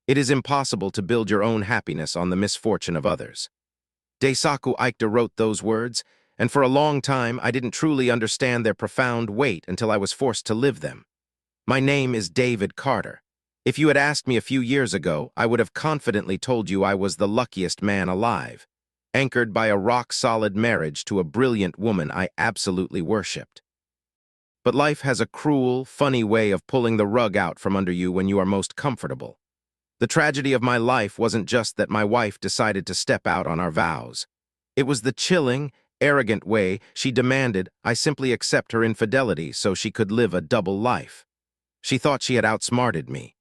It is impossible to build your own happiness on the misfortune of others. Daisaku Aikta wrote those words, and for a long time I didn't truly understand their profound weight until I was forced to live them. My name is David Carter. If you had asked me a few years ago, I would have confidently told you I was the luckiest man alive, anchored by a rock-solid marriage to a brilliant woman I absolutely worshipped. But life has a cruel, funny way of pulling the rug out from under you when you are most comfortable. The tragedy of my life wasn't just that my wife decided to step out on our vows. It was the chilling, arrogant way she demanded I simply accept her infidelity so she could live a double life. She thought she had outsmarted me.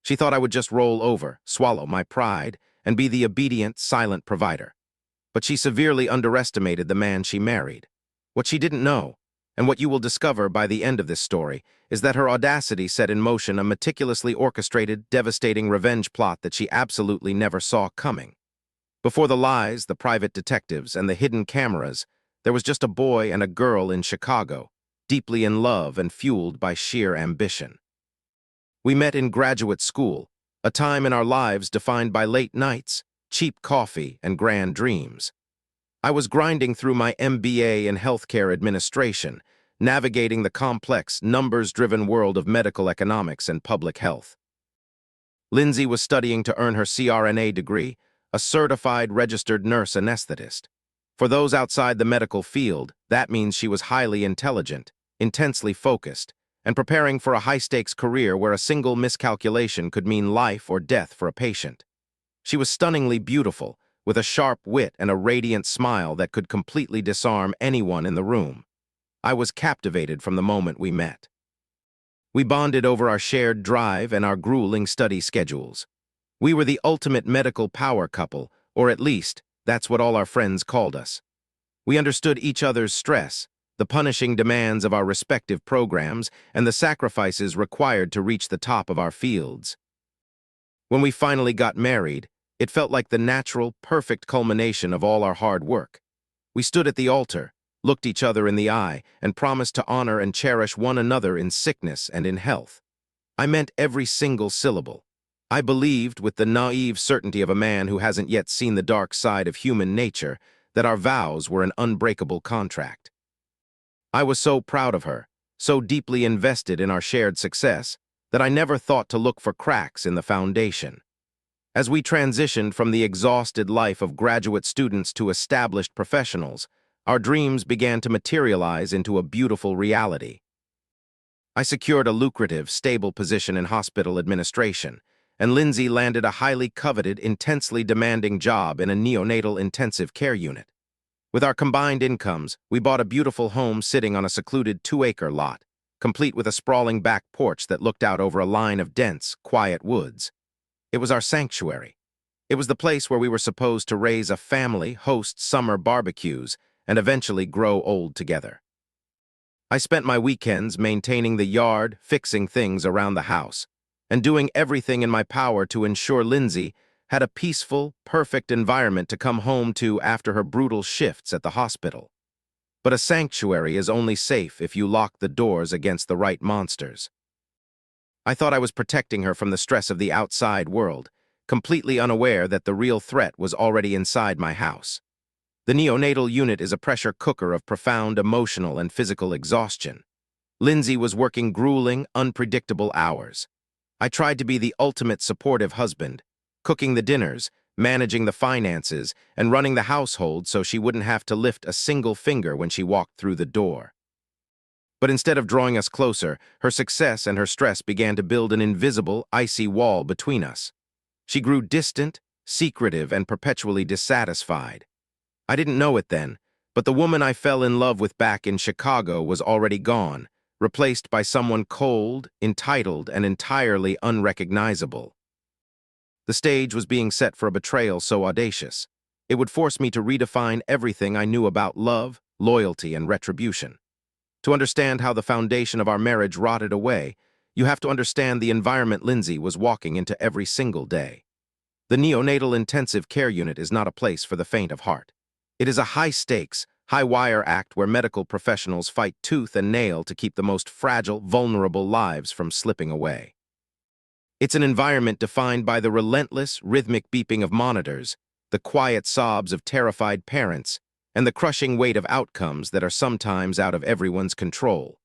She thought I would just roll over, swallow my pride, and be the obedient, silent provider. But she severely underestimated the man she married. What she didn't know, and what you will discover by the end of this story, is that her audacity set in motion a meticulously orchestrated, devastating revenge plot that she absolutely never saw coming. Before the lies, the private detectives, and the hidden cameras, there was just a boy and a girl in Chicago, deeply in love and fueled by sheer ambition. We met in graduate school, a time in our lives defined by late nights, cheap coffee, and grand dreams. I was grinding through my MBA in healthcare administration, navigating the complex, numbers-driven world of medical economics and public health. Lindsay was studying to earn her CRNA degree, a certified registered nurse anesthetist. For those outside the medical field, that means she was highly intelligent, intensely focused, and preparing for a high-stakes career where a single miscalculation could mean life or death for a patient. She was stunningly beautiful, with a sharp wit and a radiant smile that could completely disarm anyone in the room. I was captivated from the moment we met. We bonded over our shared drive and our grueling study schedules. We were the ultimate medical power couple, or at least, that's what all our friends called us. We understood each other's stress, the punishing demands of our respective programs, and the sacrifices required to reach the top of our fields. When we finally got married, it felt like the natural, perfect culmination of all our hard work. We stood at the altar, looked each other in the eye, and promised to honor and cherish one another in sickness and in health. I meant every single syllable. I believed, with the naive certainty of a man who hasn't yet seen the dark side of human nature, that our vows were an unbreakable contract. I was so proud of her, so deeply invested in our shared success, that I never thought to look for cracks in the foundation. As we transitioned from the exhausted life of graduate students to established professionals, our dreams began to materialize into a beautiful reality. I secured a lucrative, stable position in hospital administration, and Lindsay landed a highly coveted, intensely demanding job in a neonatal intensive care unit. With our combined incomes, we bought a beautiful home sitting on a secluded 2-acre lot, complete with a sprawling back porch that looked out over a line of dense, quiet woods. It was our sanctuary. It was the place where we were supposed to raise a family, host summer barbecues, and eventually grow old together. I spent my weekends maintaining the yard, fixing things around the house, and doing everything in my power to ensure Lindsay had a peaceful, perfect environment to come home to after her brutal shifts at the hospital. But a sanctuary is only safe if you lock the doors against the right monsters. I thought I was protecting her from the stress of the outside world, completely unaware that the real threat was already inside my house. The neonatal unit is a pressure cooker of profound emotional and physical exhaustion. Lindsay was working grueling, unpredictable hours. I tried to be the ultimate supportive husband, cooking the dinners, managing the finances, and running the household so she wouldn't have to lift a single finger when she walked through the door. But instead of drawing us closer, her success and her stress began to build an invisible, icy wall between us. She grew distant, secretive, and perpetually dissatisfied. I didn't know it then, but the woman I fell in love with back in Chicago was already gone, replaced by someone cold, entitled, and entirely unrecognizable. The stage was being set for a betrayal so audacious. It would force me to redefine everything I knew about love, loyalty, and retribution. To understand how the foundation of our marriage rotted away, you have to understand the environment Lindsay was walking into every single day. The neonatal intensive care unit is not a place for the faint of heart. It is a high-stakes, high-wire act where medical professionals fight tooth and nail to keep the most fragile, vulnerable lives from slipping away. It's an environment defined by the relentless, rhythmic beeping of monitors, the quiet sobs of terrified parents, and the crushing weight of outcomes that are sometimes out of everyone's control.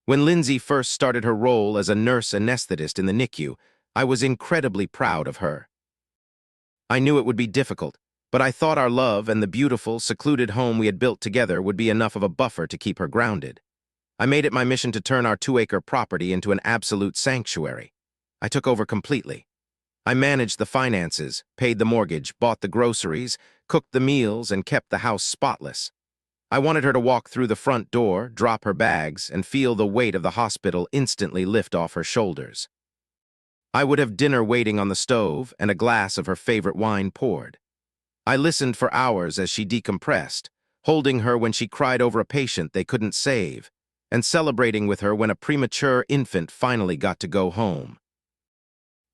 When Lindsay first started her role as a nurse anesthetist in the NICU, I was incredibly proud of her. I knew it would be difficult, but I thought our love and the beautiful, secluded home we had built together would be enough of a buffer to keep her grounded. I made it my mission to turn our 2-acre property into an absolute sanctuary. I took over completely. I managed the finances, paid the mortgage, bought the groceries, cooked the meals, and kept the house spotless. I wanted her to walk through the front door, drop her bags, and feel the weight of the hospital instantly lift off her shoulders. I would have dinner waiting on the stove and a glass of her favorite wine poured. I listened for hours as she decompressed, holding her when she cried over a patient they couldn't save, and celebrating with her when a premature infant finally got to go home.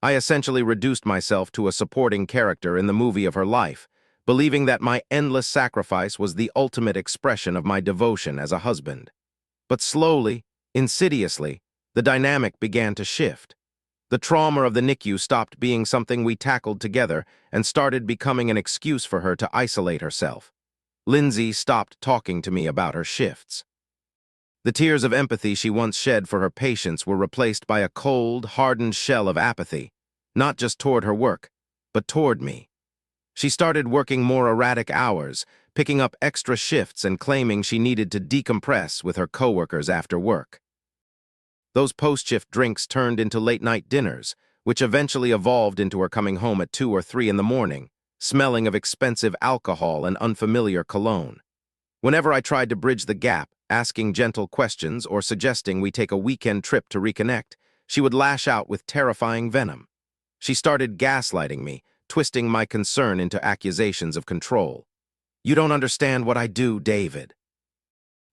I essentially reduced myself to a supporting character in the movie of her life, believing that my endless sacrifice was the ultimate expression of my devotion as a husband. But slowly, insidiously, the dynamic began to shift. The trauma of the NICU stopped being something we tackled together and started becoming an excuse for her to isolate herself. Lindsay stopped talking to me about her shifts. The tears of empathy she once shed for her patients were replaced by a cold, hardened shell of apathy, not just toward her work, but toward me. She started working more erratic hours, picking up extra shifts and claiming she needed to decompress with her coworkers after work. Those post-shift drinks turned into late-night dinners, which eventually evolved into her coming home at 2 or 3 in the morning, smelling of expensive alcohol and unfamiliar cologne. Whenever I tried to bridge the gap, asking gentle questions or suggesting we take a weekend trip to reconnect, she would lash out with terrifying venom. She started gaslighting me, twisting my concern into accusations of control. "You don't understand what I do, David."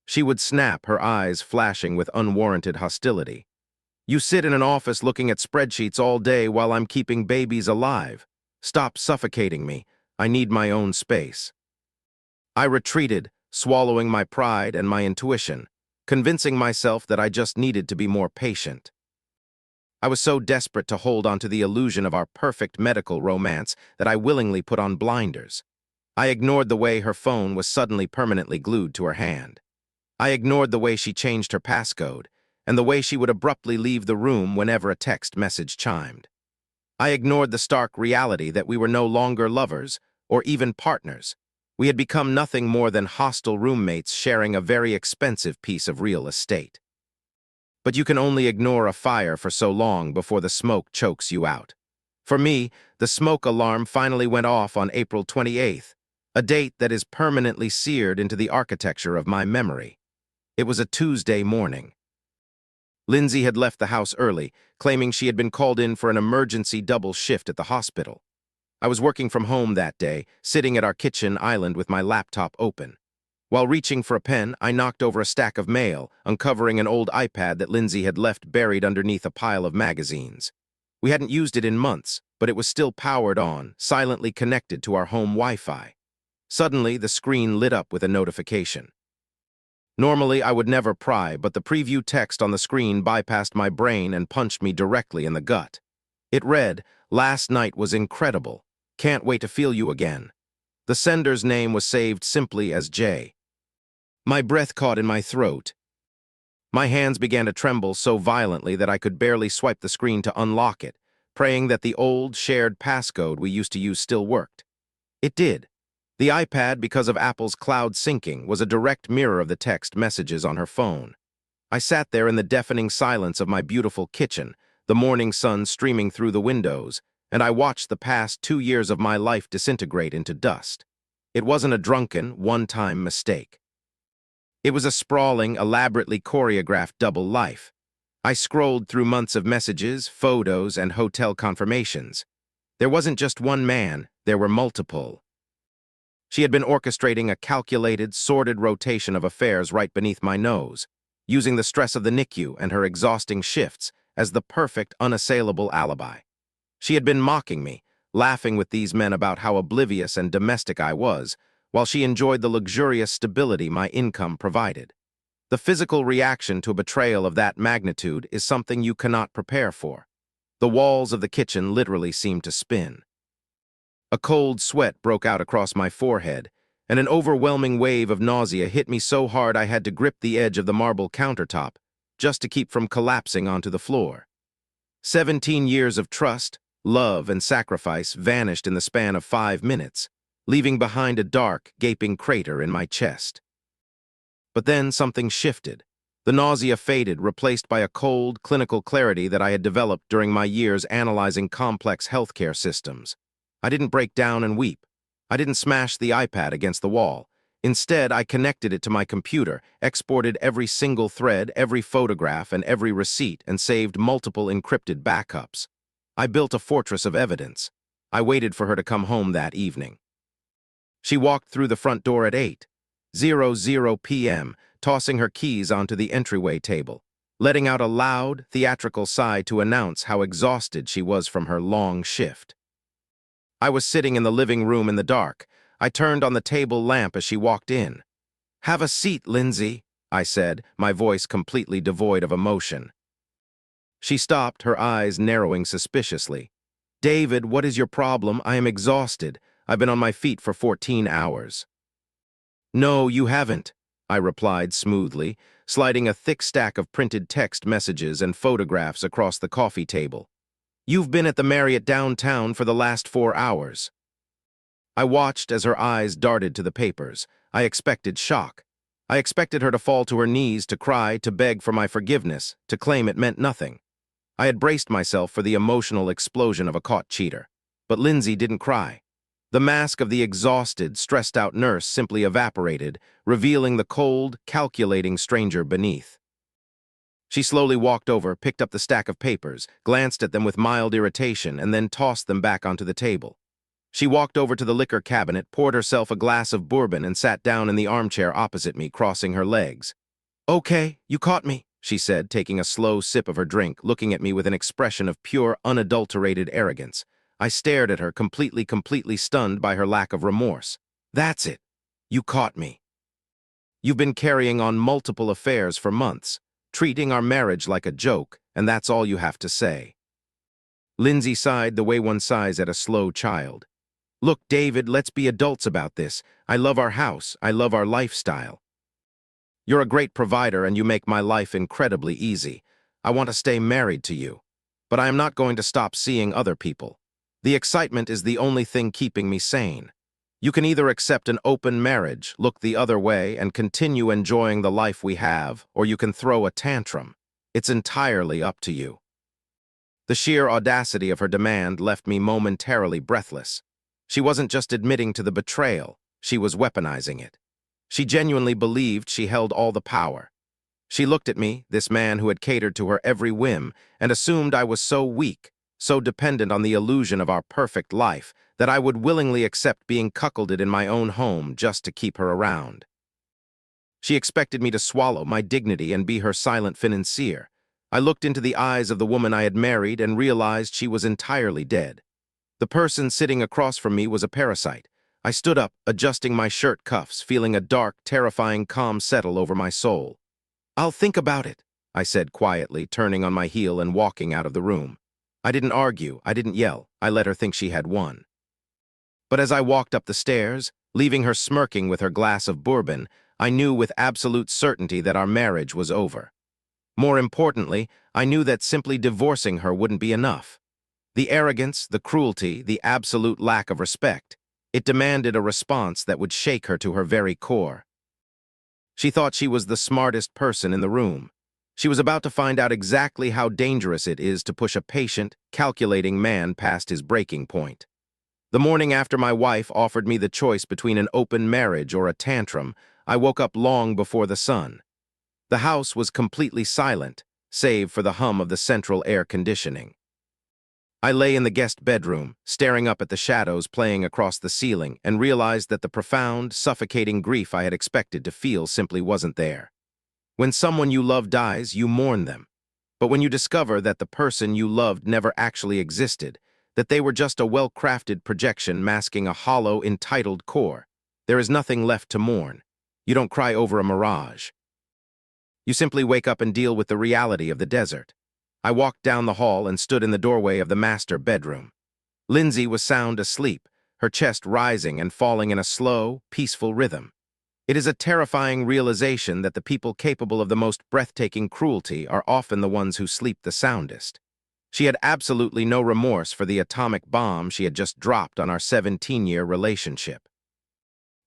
She would snap, her eyes flashing with unwarranted hostility. "You sit in an office looking at spreadsheets all day while I'm keeping babies alive. Stop suffocating me. I need my own space." I retreated, swallowing my pride and my intuition, convincing myself that I just needed to be more patient. I was so desperate to hold onto the illusion of our perfect medical romance that I willingly put on blinders. I ignored the way her phone was suddenly permanently glued to her hand. I ignored the way she changed her passcode, and the way she would abruptly leave the room whenever a text message chimed. I ignored the stark reality that we were no longer lovers, or even partners. We had become nothing more than hostile roommates sharing a very expensive piece of real estate. But you can only ignore a fire for so long before the smoke chokes you out. For me, the smoke alarm finally went off on April 28th, a date that is permanently seared into the architecture of my memory. It was a Tuesday morning. Lindsay had left the house early, claiming she had been called in for an emergency double shift at the hospital. I was working from home that day, sitting at our kitchen island with my laptop open. While reaching for a pen, I knocked over a stack of mail, uncovering an old iPad that Lindsay had left buried underneath a pile of magazines. We hadn't used it in months, but it was still powered on, silently connected to our home Wi-Fi. Suddenly, the screen lit up with a notification. Normally, I would never pry, but the preview text on the screen bypassed my brain and punched me directly in the gut. It read, "Last night was incredible. Can't wait to feel you again." The sender's name was saved simply as J. My breath caught in my throat. My hands began to tremble so violently that I could barely swipe the screen to unlock it, praying that the old, shared passcode we used to use still worked. It did. The iPad, because of Apple's cloud syncing, was a direct mirror of the text messages on her phone. I sat there in the deafening silence of my beautiful kitchen, the morning sun streaming through the windows, and I watched the past 2 years of my life disintegrate into dust. It wasn't a drunken, one-time mistake. It was a sprawling, elaborately choreographed double life. I scrolled through months of messages, photos, and hotel confirmations. There wasn't just one man, there were multiple. She had been orchestrating a calculated, sordid rotation of affairs right beneath my nose, using the stress of the NICU and her exhausting shifts as the perfect, unassailable alibi. She had been mocking me, laughing with these men about how oblivious and domestic I was, while she enjoyed the luxurious stability my income provided. The physical reaction to a betrayal of that magnitude is something you cannot prepare for. The walls of the kitchen literally seemed to spin. A cold sweat broke out across my forehead, and an overwhelming wave of nausea hit me so hard I had to grip the edge of the marble countertop just to keep from collapsing onto the floor. 17 years of trust, love, and sacrifice vanished in the span of 5 minutes, leaving behind a dark, gaping crater in my chest. But then something shifted. The nausea faded, replaced by a cold, clinical clarity that I had developed during my years analyzing complex healthcare systems. I didn't break down and weep. I didn't smash the iPad against the wall. Instead, I connected it to my computer, exported every single thread, every photograph, and every receipt, and saved multiple encrypted backups. I built a fortress of evidence. I waited for her to come home that evening. She walked through the front door at 8:00 p.m., tossing her keys onto the entryway table, letting out a loud, theatrical sigh to announce how exhausted she was from her long shift. I was sitting in the living room in the dark. I turned on the table lamp as she walked in. "Have a seat, Lindsay," I said, my voice completely devoid of emotion. She stopped, her eyes narrowing suspiciously. "David, what is your problem? I am exhausted. I've been on my feet for 14 hours. "No, you haven't," I replied smoothly, sliding a thick stack of printed text messages and photographs across the coffee table. "You've been at the Marriott downtown for the last 4 hours. I watched as her eyes darted to the papers. I expected shock. I expected her to fall to her knees, to cry, to beg for my forgiveness, to claim it meant nothing. I had braced myself for the emotional explosion of a caught cheater. But Lindsay didn't cry. The mask of the exhausted, stressed-out nurse simply evaporated, revealing the cold, calculating stranger beneath. She slowly walked over, picked up the stack of papers, glanced at them with mild irritation, and then tossed them back onto the table. She walked over to the liquor cabinet, poured herself a glass of bourbon, and sat down in the armchair opposite me, crossing her legs. "Okay, you caught me," she said, taking a slow sip of her drink, looking at me with an expression of pure, unadulterated arrogance. I stared at her, completely stunned by her lack of remorse. "That's it. You caught me. You've been carrying on multiple affairs for months, treating our marriage like a joke, and that's all you have to say." Lindsay sighed the way one sighs at a slow child. "Look, David, let's be adults about this. I love our house. I love our lifestyle. You're a great provider and you make my life incredibly easy. I want to stay married to you. But I am not going to stop seeing other people. The excitement is the only thing keeping me sane. You can either accept an open marriage, look the other way, and continue enjoying the life we have, or you can throw a tantrum. It's entirely up to you." The sheer audacity of her demand left me momentarily breathless. She wasn't just admitting to the betrayal, she was weaponizing it. She genuinely believed she held all the power. She looked at me, this man who had catered to her every whim, and assumed I was so weak, so dependent on the illusion of our perfect life, that I would willingly accept being cuckolded in my own home just to keep her around. She expected me to swallow my dignity and be her silent financier. I looked into the eyes of the woman I had married and realized she was entirely dead. The person sitting across from me was a parasite. I stood up, adjusting my shirt cuffs, feeling a dark, terrifying calm settle over my soul. "I'll think about it," I said quietly, turning on my heel and walking out of the room. I didn't argue, I didn't yell, I let her think she had won. But as I walked up the stairs, leaving her smirking with her glass of bourbon, I knew with absolute certainty that our marriage was over. More importantly, I knew that simply divorcing her wouldn't be enough. The arrogance, the cruelty, the absolute lack of respect, it demanded a response that would shake her to her very core. She thought she was the smartest person in the room. She was about to find out exactly how dangerous it is to push a patient, calculating man past his breaking point. The morning after my wife offered me the choice between an open marriage or a tantrum, I woke up long before the sun. The house was completely silent, save for the hum of the central air conditioning. I lay in the guest bedroom, staring up at the shadows playing across the ceiling, and realized that the profound, suffocating grief I had expected to feel simply wasn't there. When someone you love dies, you mourn them. But when you discover that the person you loved never actually existed, that they were just a well-crafted projection masking a hollow, entitled core, there is nothing left to mourn. You don't cry over a mirage. You simply wake up and deal with the reality of the desert. I walked down the hall and stood in the doorway of the master bedroom. Lindsay was sound asleep, her chest rising and falling in a slow, peaceful rhythm. It is a terrifying realization that the people capable of the most breathtaking cruelty are often the ones who sleep the soundest. She had absolutely no remorse for the atomic bomb she had just dropped on our 17-year relationship.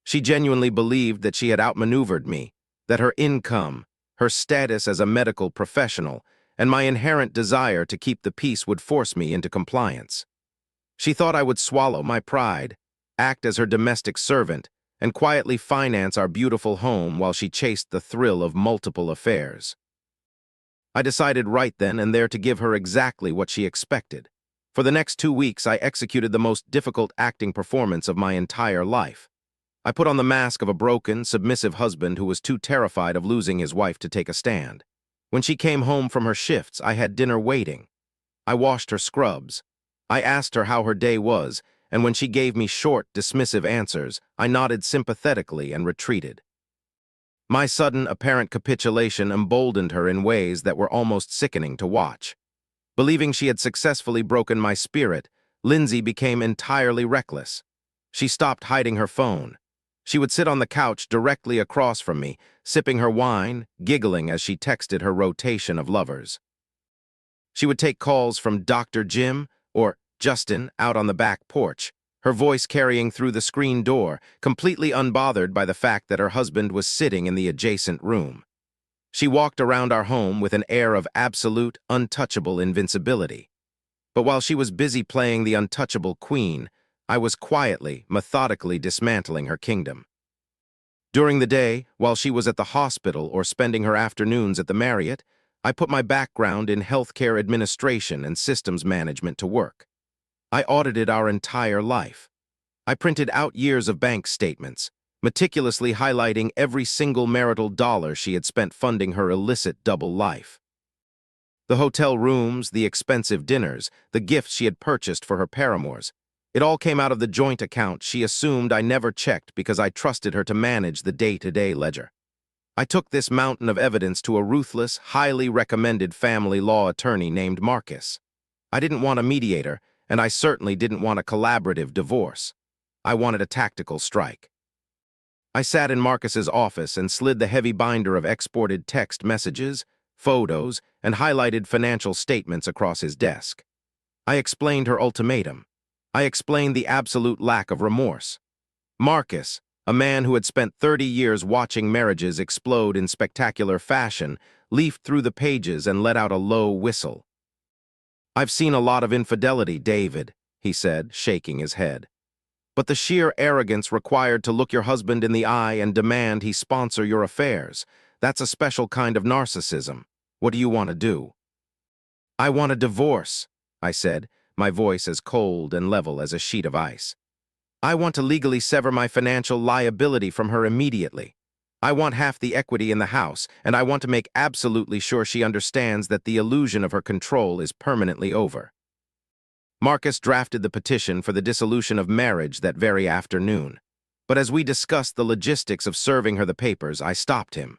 She genuinely believed that she had outmaneuvered me, that her income, her status as a medical professional, and my inherent desire to keep the peace would force me into compliance. She thought I would swallow my pride, act as her domestic servant, and quietly finance our beautiful home while she chased the thrill of multiple affairs. I decided right then and there to give her exactly what she expected. For the next 2 weeks, I executed the most difficult acting performance of my entire life. I put on the mask of a broken, submissive husband who was too terrified of losing his wife to take a stand. When she came home from her shifts, I had dinner waiting. I washed her scrubs. I asked her how her day was, and when she gave me short, dismissive answers, I nodded sympathetically and retreated. My sudden, apparent capitulation emboldened her in ways that were almost sickening to watch. Believing she had successfully broken my spirit, Lindsay became entirely reckless. She stopped hiding her phone. She would sit on the couch directly across from me, sipping her wine, giggling as she texted her rotation of lovers. She would take calls from Dr. Jim or Justin out on the back porch, her voice carrying through the screen door, completely unbothered by the fact that her husband was sitting in the adjacent room. She walked around our home with an air of absolute, untouchable invincibility. But while she was busy playing the untouchable queen, I was quietly, methodically dismantling her kingdom. During the day, while she was at the hospital or spending her afternoons at the Marriott, I put my background in healthcare administration and systems management to work. I audited our entire life. I printed out years of bank statements, meticulously highlighting every single marital dollar she had spent funding her illicit double life. The hotel rooms, the expensive dinners, the gifts she had purchased for her paramours, it all came out of the joint account she assumed I never checked because I trusted her to manage the day-to-day ledger. I took this mountain of evidence to a ruthless, highly recommended family law attorney named Marcus. I didn't want a mediator, and I certainly didn't want a collaborative divorce. I wanted a tactical strike. I sat in Marcus's office and slid the heavy binder of exported text messages, photos, and highlighted financial statements across his desk. I explained her ultimatum. I explained the absolute lack of remorse. Marcus, a man who had spent 30 years watching marriages explode in spectacular fashion, leafed through the pages and let out a low whistle. "I've seen a lot of infidelity, David," he said, shaking his head. "But the sheer arrogance required to look your husband in the eye and demand he sponsor your affairs, that's a special kind of narcissism. What do you want to do?" "I want a divorce," I said, my voice as cold and level as a sheet of ice. "I want to legally sever my financial liability from her immediately. I want half the equity in the house, and I want to make absolutely sure she understands that the illusion of her control is permanently over." Marcus drafted the petition for the dissolution of marriage that very afternoon. But as we discussed the logistics of serving her the papers, I stopped him.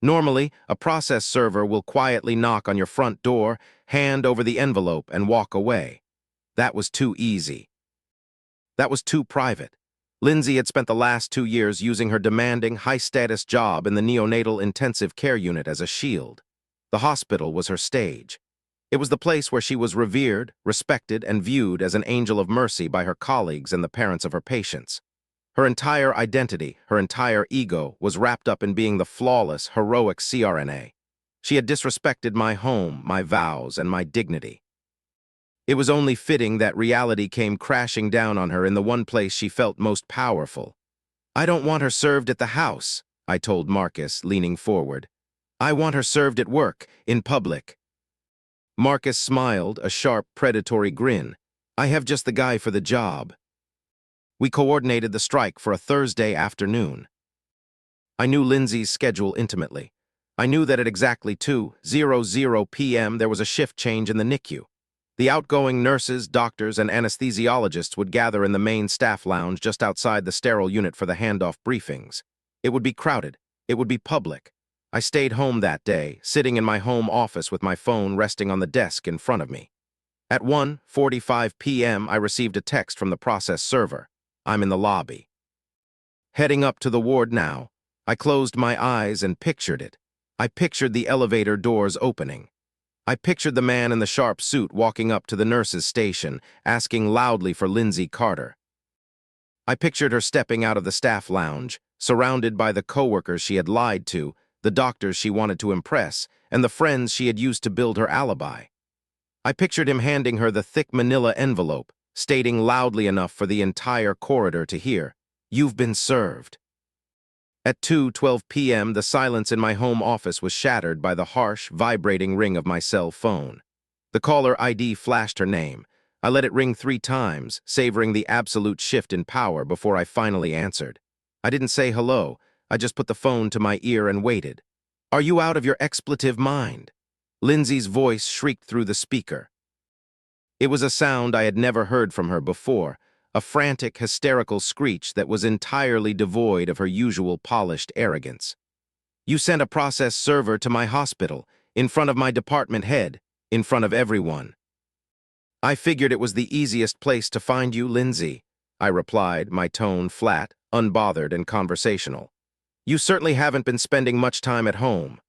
Normally, a process server will quietly knock on your front door, hand over the envelope, and walk away. That was too easy. That was too private. Lindsay had spent the last 2 years using her demanding, high-status job in the neonatal intensive care unit as a shield. The hospital was her stage. It was the place where she was revered, respected, and viewed as an angel of mercy by her colleagues and the parents of her patients. Her entire identity, her entire ego, was wrapped up in being the flawless, heroic CRNA. She had disrespected my home, my vows, and my dignity. It was only fitting that reality came crashing down on her in the one place she felt most powerful. "I don't want her served at the house," I told Marcus, leaning forward. "I want her served at work, in public." Marcus smiled, a sharp, predatory grin. "I have just the guy for the job." We coordinated the strike for a Thursday afternoon. I knew Lindsay's schedule intimately. I knew that at exactly 2:00 p.m. there was a shift change in the NICU. The outgoing nurses, doctors, and anesthesiologists would gather in the main staff lounge just outside the sterile unit for the handoff briefings. It would be crowded. It would be public. I stayed home that day, sitting in my home office with my phone resting on the desk in front of me. At 1:45 p.m., I received a text from the process server. I'm in the lobby. Heading up to the ward now, I closed my eyes and pictured it. I pictured the elevator doors opening. I pictured the man in the sharp suit walking up to the nurse's station, asking loudly for Lindsay Carter. I pictured her stepping out of the staff lounge, surrounded by the coworkers she had lied to, the doctors she wanted to impress, and the friends she had used to build her alibi. I pictured him handing her the thick manila envelope, stating loudly enough for the entire corridor to hear, "You've been served." At 2:12 p.m., the silence in my home office was shattered by the harsh, vibrating ring of my cell phone. The caller ID flashed her name. I let it ring 3 times, savoring the absolute shift in power before I finally answered. I didn't say hello. I just put the phone to my ear and waited. "Are you out of your expletive mind?" Lindsay's voice shrieked through the speaker. It was a sound I had never heard from her before, a frantic, hysterical screech that was entirely devoid of her usual polished arrogance. "You sent a process server to my hospital, in front of my department head, in front of everyone." "I figured it was the easiest place to find you, Lindsay," I replied, my tone flat, unbothered, and conversational. "You certainly haven't been spending much time at home."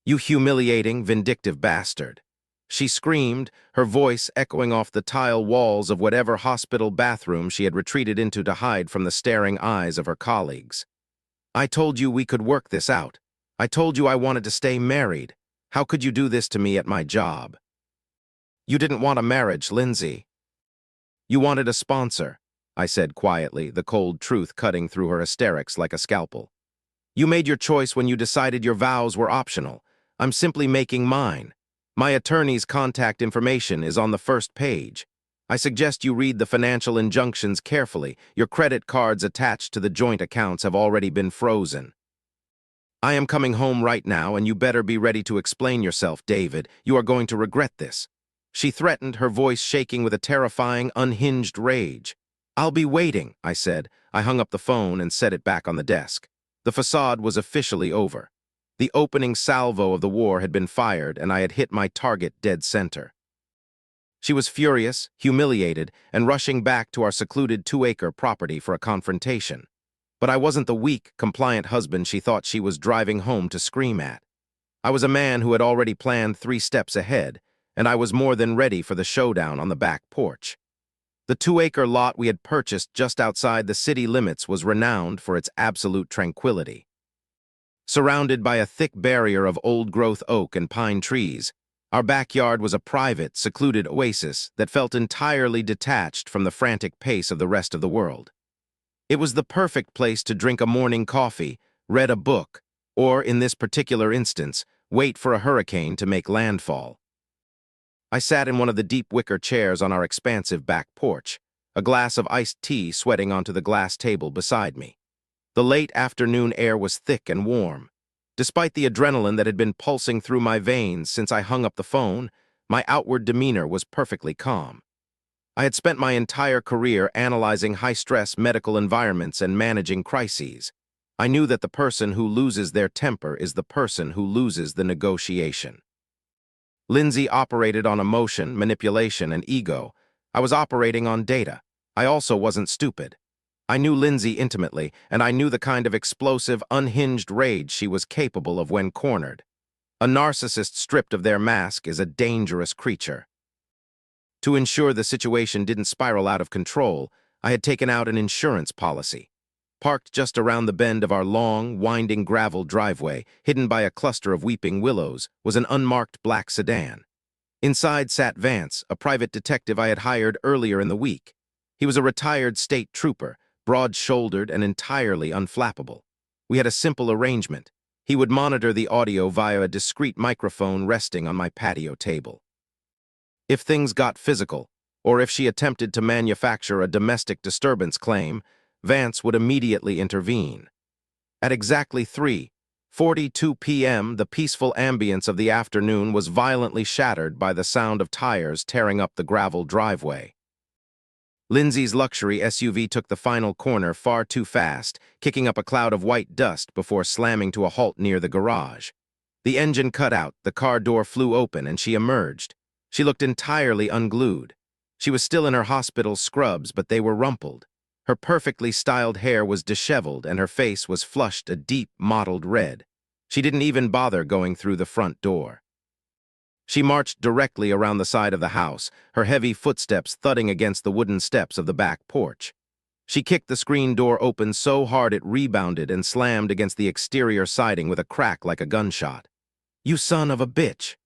"You humiliating, vindictive bastard." She screamed, her voice echoing off the tile walls of whatever hospital bathroom she had retreated into to hide from the staring eyes of her colleagues. "I told you we could work this out. I told you I wanted to stay married. How could you do this to me at my job?" "You didn't want a marriage, Lindsay. You wanted a sponsor," I said quietly, the cold truth cutting through her hysterics like a scalpel. "You made your choice when you decided your vows were optional. I'm simply making mine. My attorney's contact information is on the first page. I suggest you read the financial injunctions carefully. Your credit cards attached to the joint accounts have already been frozen. I am coming home right now, and you better be ready to explain yourself, David. You are going to regret this." She threatened, her voice shaking with a terrifying, unhinged rage. "I'll be waiting," I said. I hung up the phone and set it back on the desk. The facade was officially over. The opening salvo of the war had been fired, and I had hit my target dead center. She was furious, humiliated, and rushing back to our secluded 2-acre property for a confrontation. But I wasn't the weak, compliant husband she thought she was driving home to scream at. I was a man who had already planned 3 steps ahead, and I was more than ready for the showdown on the back porch. The 2-acre lot we had purchased just outside the city limits was renowned for its absolute tranquility. Surrounded by a thick barrier of old-growth oak and pine trees, our backyard was a private, secluded oasis that felt entirely detached from the frantic pace of the rest of the world. It was the perfect place to drink a morning coffee, read a book, or, in this particular instance, wait for a hurricane to make landfall. I sat in one of the deep wicker chairs on our expansive back porch, a glass of iced tea sweating onto the glass table beside me. The late afternoon air was thick and warm. Despite the adrenaline that had been pulsing through my veins since I hung up the phone, my outward demeanor was perfectly calm. I had spent my entire career analyzing high-stress medical environments and managing crises. I knew that the person who loses their temper is the person who loses the negotiation. Lindsay operated on emotion, manipulation, and ego. I was operating on data. I also wasn't stupid. I knew Lindsay intimately, and I knew the kind of explosive, unhinged rage she was capable of when cornered. A narcissist stripped of their mask is a dangerous creature. To ensure the situation didn't spiral out of control, I had taken out an insurance policy. Parked just around the bend of our long, winding gravel driveway, hidden by a cluster of weeping willows, was an unmarked black sedan. Inside sat Vance, a private detective I had hired earlier in the week. He was a retired state trooper, broad-shouldered and entirely unflappable. We had a simple arrangement. He would monitor the audio via a discreet microphone resting on my patio table. If things got physical, or if she attempted to manufacture a domestic disturbance claim, Vance would immediately intervene. At exactly 3:42 p.m., the peaceful ambience of the afternoon was violently shattered by the sound of tires tearing up the gravel driveway. Lindsay's luxury SUV took the final corner far too fast, kicking up a cloud of white dust before slamming to a halt near the garage. The engine cut out, the car door flew open, and she emerged. She looked entirely unglued. She was still in her hospital scrubs, but they were rumpled. Her perfectly styled hair was disheveled, and her face was flushed a deep, mottled red. She didn't even bother going through the front door. She marched directly around the side of the house, her heavy footsteps thudding against the wooden steps of the back porch. She kicked the screen door open so hard it rebounded and slammed against the exterior siding with a crack like a gunshot. "You son of a bitch!"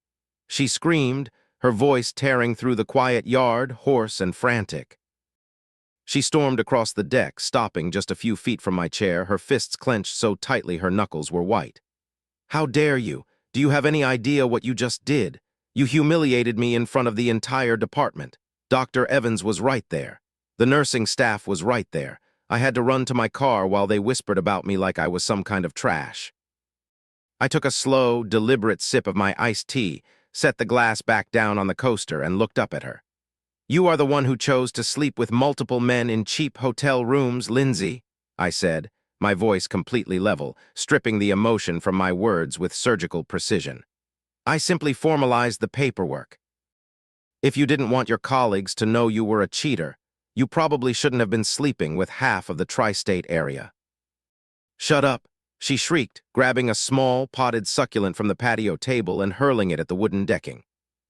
she screamed, her voice tearing through the quiet yard, hoarse and frantic. She stormed across the deck, stopping just a few feet from my chair, her fists clenched so tightly her knuckles were white. "How dare you? Do you have any idea what you just did? You humiliated me in front of the entire department. Dr. Evans was right there. The nursing staff was right there. I had to run to my car while they whispered about me like I was some kind of trash." I took a slow, deliberate sip of my iced tea, set the glass back down on the coaster, and looked up at her. "You are the one who chose to sleep with multiple men in cheap hotel rooms, Lindsay," I said, my voice completely level, stripping the emotion from my words with surgical precision. "I simply formalized the paperwork. If you didn't want your colleagues to know you were a cheater, you probably shouldn't have been sleeping with half of the tri-state area." "Shut up," she shrieked, grabbing a small, potted succulent from the patio table and hurling it at the wooden decking.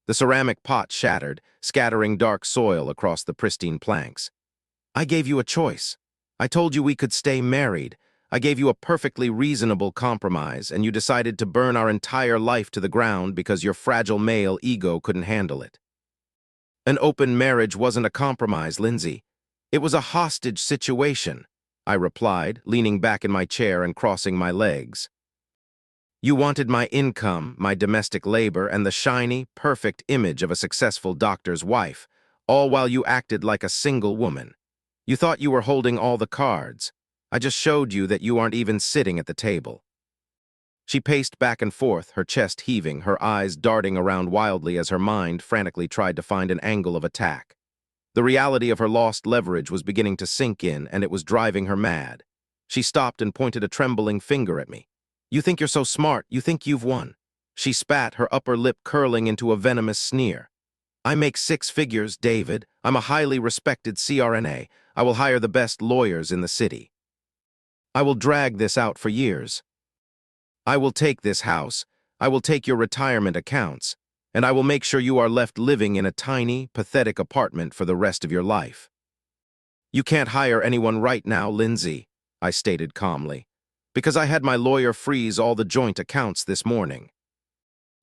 The ceramic pot shattered, scattering dark soil across the pristine planks. "I gave you a choice. I told you we could stay married. I gave you a perfectly reasonable compromise, and you decided to burn our entire life to the ground because your fragile male ego couldn't handle it." "An open marriage wasn't a compromise, Lindsay. It was a hostage situation," I replied, leaning back in my chair and crossing my legs. "You wanted my income, my domestic labor, and the shiny, perfect image of a successful doctor's wife, all while you acted like a single woman. You thought you were holding all the cards. I just showed you that you aren't even sitting at the table." She paced back and forth, her chest heaving, her eyes darting around wildly as her mind frantically tried to find an angle of attack. The reality of her lost leverage was beginning to sink in, and it was driving her mad. She stopped and pointed a trembling finger at me. "You think you're so smart, you think you've won." She spat, her upper lip curling into a venomous sneer. "I make 6 figures, David. I'm a highly respected CRNA. I will hire the best lawyers in the city. I will drag this out for years. I will take this house. I will take your retirement accounts. And I will make sure you are left living in a tiny, pathetic apartment for the rest of your life." "You can't hire anyone right now, Lindsay," I stated calmly, "because I had my lawyer freeze all the joint accounts this morning."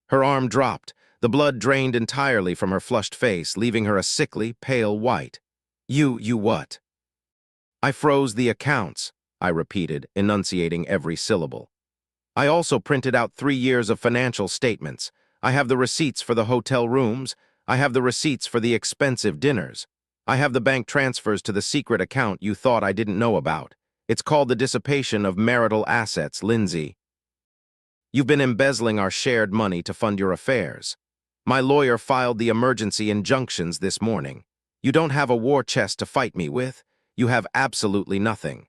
Her arm dropped. The blood drained entirely from her flushed face, leaving her a sickly, pale white. You what?" "I froze the accounts," I repeated, enunciating every syllable. "I also printed out 3 years of financial statements. I have the receipts for the hotel rooms. I have the receipts for the expensive dinners. I have the bank transfers to the secret account you thought I didn't know about. It's called the dissipation of marital assets, Lindsay. You've been embezzling our shared money to fund your affairs. My lawyer filed the emergency injunctions this morning. You don't have a war chest to fight me with. You have absolutely nothing."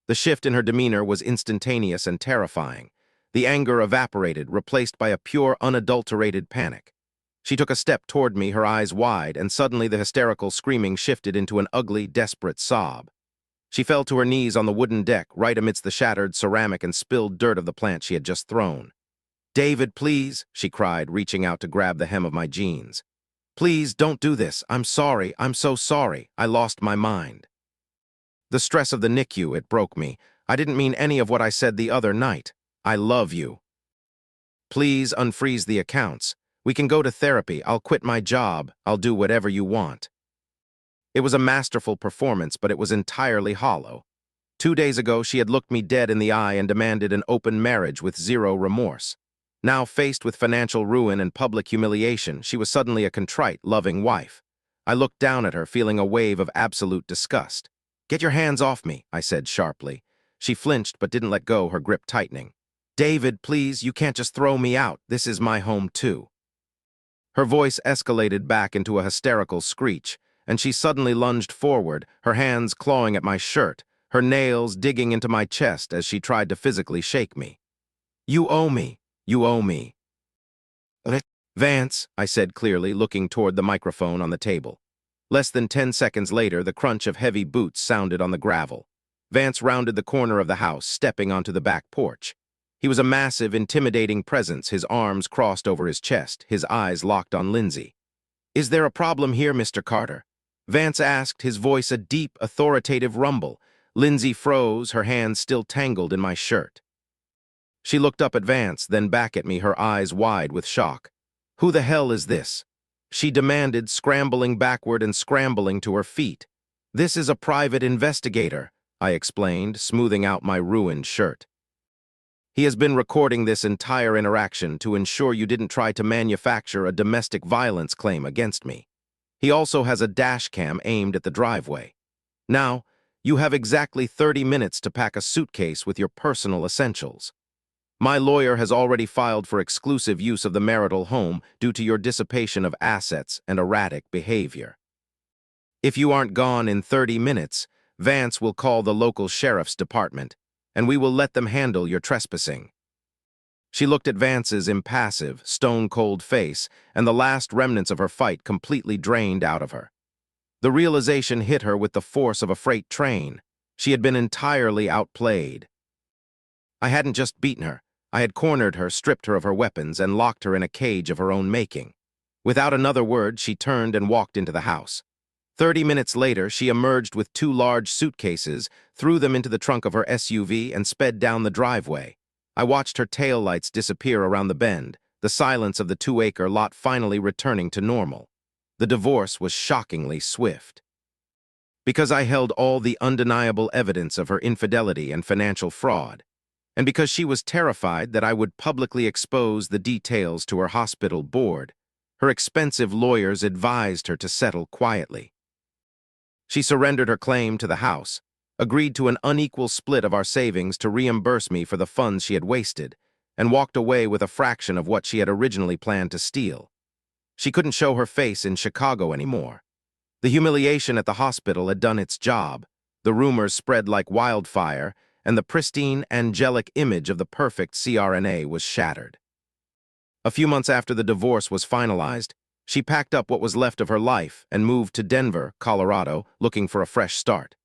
The shift in her demeanor was instantaneous and terrifying. The anger evaporated, replaced by a pure, unadulterated panic. She took a step toward me, her eyes wide, and suddenly the hysterical screaming shifted into an ugly, desperate sob. She fell to her knees on the wooden deck, right amidst the shattered ceramic and spilled dirt of the plant she had just thrown. "David, please," she cried, reaching out to grab the hem of my jeans. "Please, don't do this. I'm sorry. I'm so sorry. I lost my mind." The stress of the NICU, it broke me. I didn't mean any of what I said the other night. I love you. Please unfreeze the accounts. We can go to therapy. I'll quit my job. I'll do whatever you want. It was a masterful performance, but it was entirely hollow. 2 days ago, she had looked me dead in the eye and demanded an open marriage with zero remorse. Now, faced with financial ruin and public humiliation, she was suddenly a contrite, loving wife. I looked down at her, feeling a wave of absolute disgust. "Get your hands off me," I said sharply. She flinched but didn't let go, her grip tightening. "David, please, you can't just throw me out. This is my home too." Her voice escalated back into a hysterical screech, and she suddenly lunged forward, her hands clawing at my shirt, her nails digging into my chest as she tried to physically shake me. "You owe me. You owe me." "Vance," I said clearly, looking toward the microphone on the table. Less than 10 seconds later, the crunch of heavy boots sounded on the gravel. Vance rounded the corner of the house, stepping onto the back porch. He was a massive, intimidating presence, his arms crossed over his chest, his eyes locked on Lindsay. "Is there a problem here, Mr. Carter?" Vance asked, his voice a deep, authoritative rumble. Lindsay froze, her hands still tangled in my shirt. She looked up at Vance, then back at me, her eyes wide with shock. "Who the hell is this?" she demanded, scrambling backward and scrambling to her feet. "This is a private investigator," I explained, smoothing out my ruined shirt. "He has been recording this entire interaction to ensure you didn't try to manufacture a domestic violence claim against me. He also has a dash cam aimed at the driveway. Now, you have exactly 30 minutes to pack a suitcase with your personal essentials. My lawyer has already filed for exclusive use of the marital home due to your dissipation of assets and erratic behavior. If you aren't gone in 30 minutes, Vance will call the local sheriff's department, and we will let them handle your trespassing." She looked at Vance's impassive, stone-cold face, and the last remnants of her fight completely drained out of her. The realization hit her with the force of a freight train. She had been entirely outplayed. I hadn't just beaten her. I had cornered her, stripped her of her weapons, and locked her in a cage of her own making. Without another word, she turned and walked into the house. 30 minutes later, she emerged with 2 large suitcases, threw them into the trunk of her SUV, and sped down the driveway. I watched her taillights disappear around the bend, the silence of the 2-acre lot finally returning to normal. The divorce was shockingly swift. Because I held all the undeniable evidence of her infidelity and financial fraud, and because she was terrified that I would publicly expose the details to her hospital board, her expensive lawyers advised her to settle quietly. She surrendered her claim to the house, agreed to an unequal split of our savings to reimburse me for the funds she had wasted, and walked away with a fraction of what she had originally planned to steal. She couldn't show her face in Chicago anymore. The humiliation at the hospital had done its job, the rumors spread like wildfire, and the pristine, angelic image of the perfect CRNA was shattered. A few months after the divorce was finalized, she packed up what was left of her life and moved to Denver, Colorado, looking for a fresh start.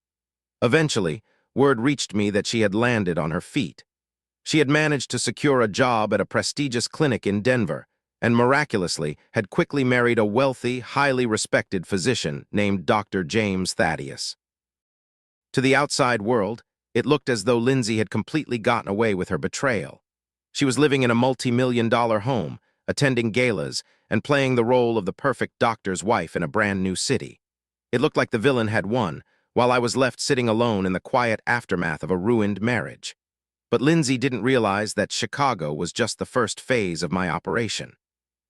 Eventually, word reached me that she had landed on her feet. She had managed to secure a job at a prestigious clinic in Denver, and miraculously had quickly married a wealthy, highly respected physician named Dr. James Thaddeus. To the outside world, it looked as though Lindsay had completely gotten away with her betrayal. She was living in a multi-million-dollar home, attending galas, and playing the role of the perfect doctor's wife in a brand-new city. It looked like the villain had won, while I was left sitting alone in the quiet aftermath of a ruined marriage. But Lindsay didn't realize that Chicago was just the first phase of my operation.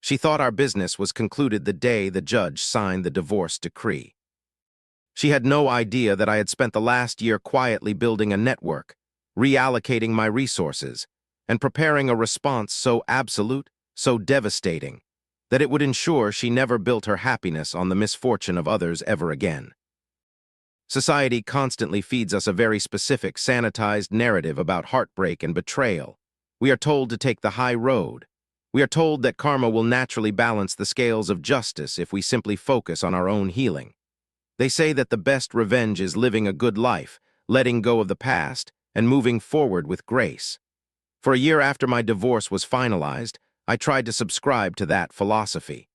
She thought our business was concluded the day the judge signed the divorce decree. She had no idea that I had spent the last year quietly building a network, reallocating my resources, and preparing a response so absolute, so devastating, that it would ensure she never built her happiness on the misfortune of others ever again. Society constantly feeds us a very specific, sanitized narrative about heartbreak and betrayal. We are told to take the high road. We are told that karma will naturally balance the scales of justice if we simply focus on our own healing. They say that the best revenge is living a good life, letting go of the past, and moving forward with grace. For a year after my divorce was finalized, I tried to subscribe to that philosophy.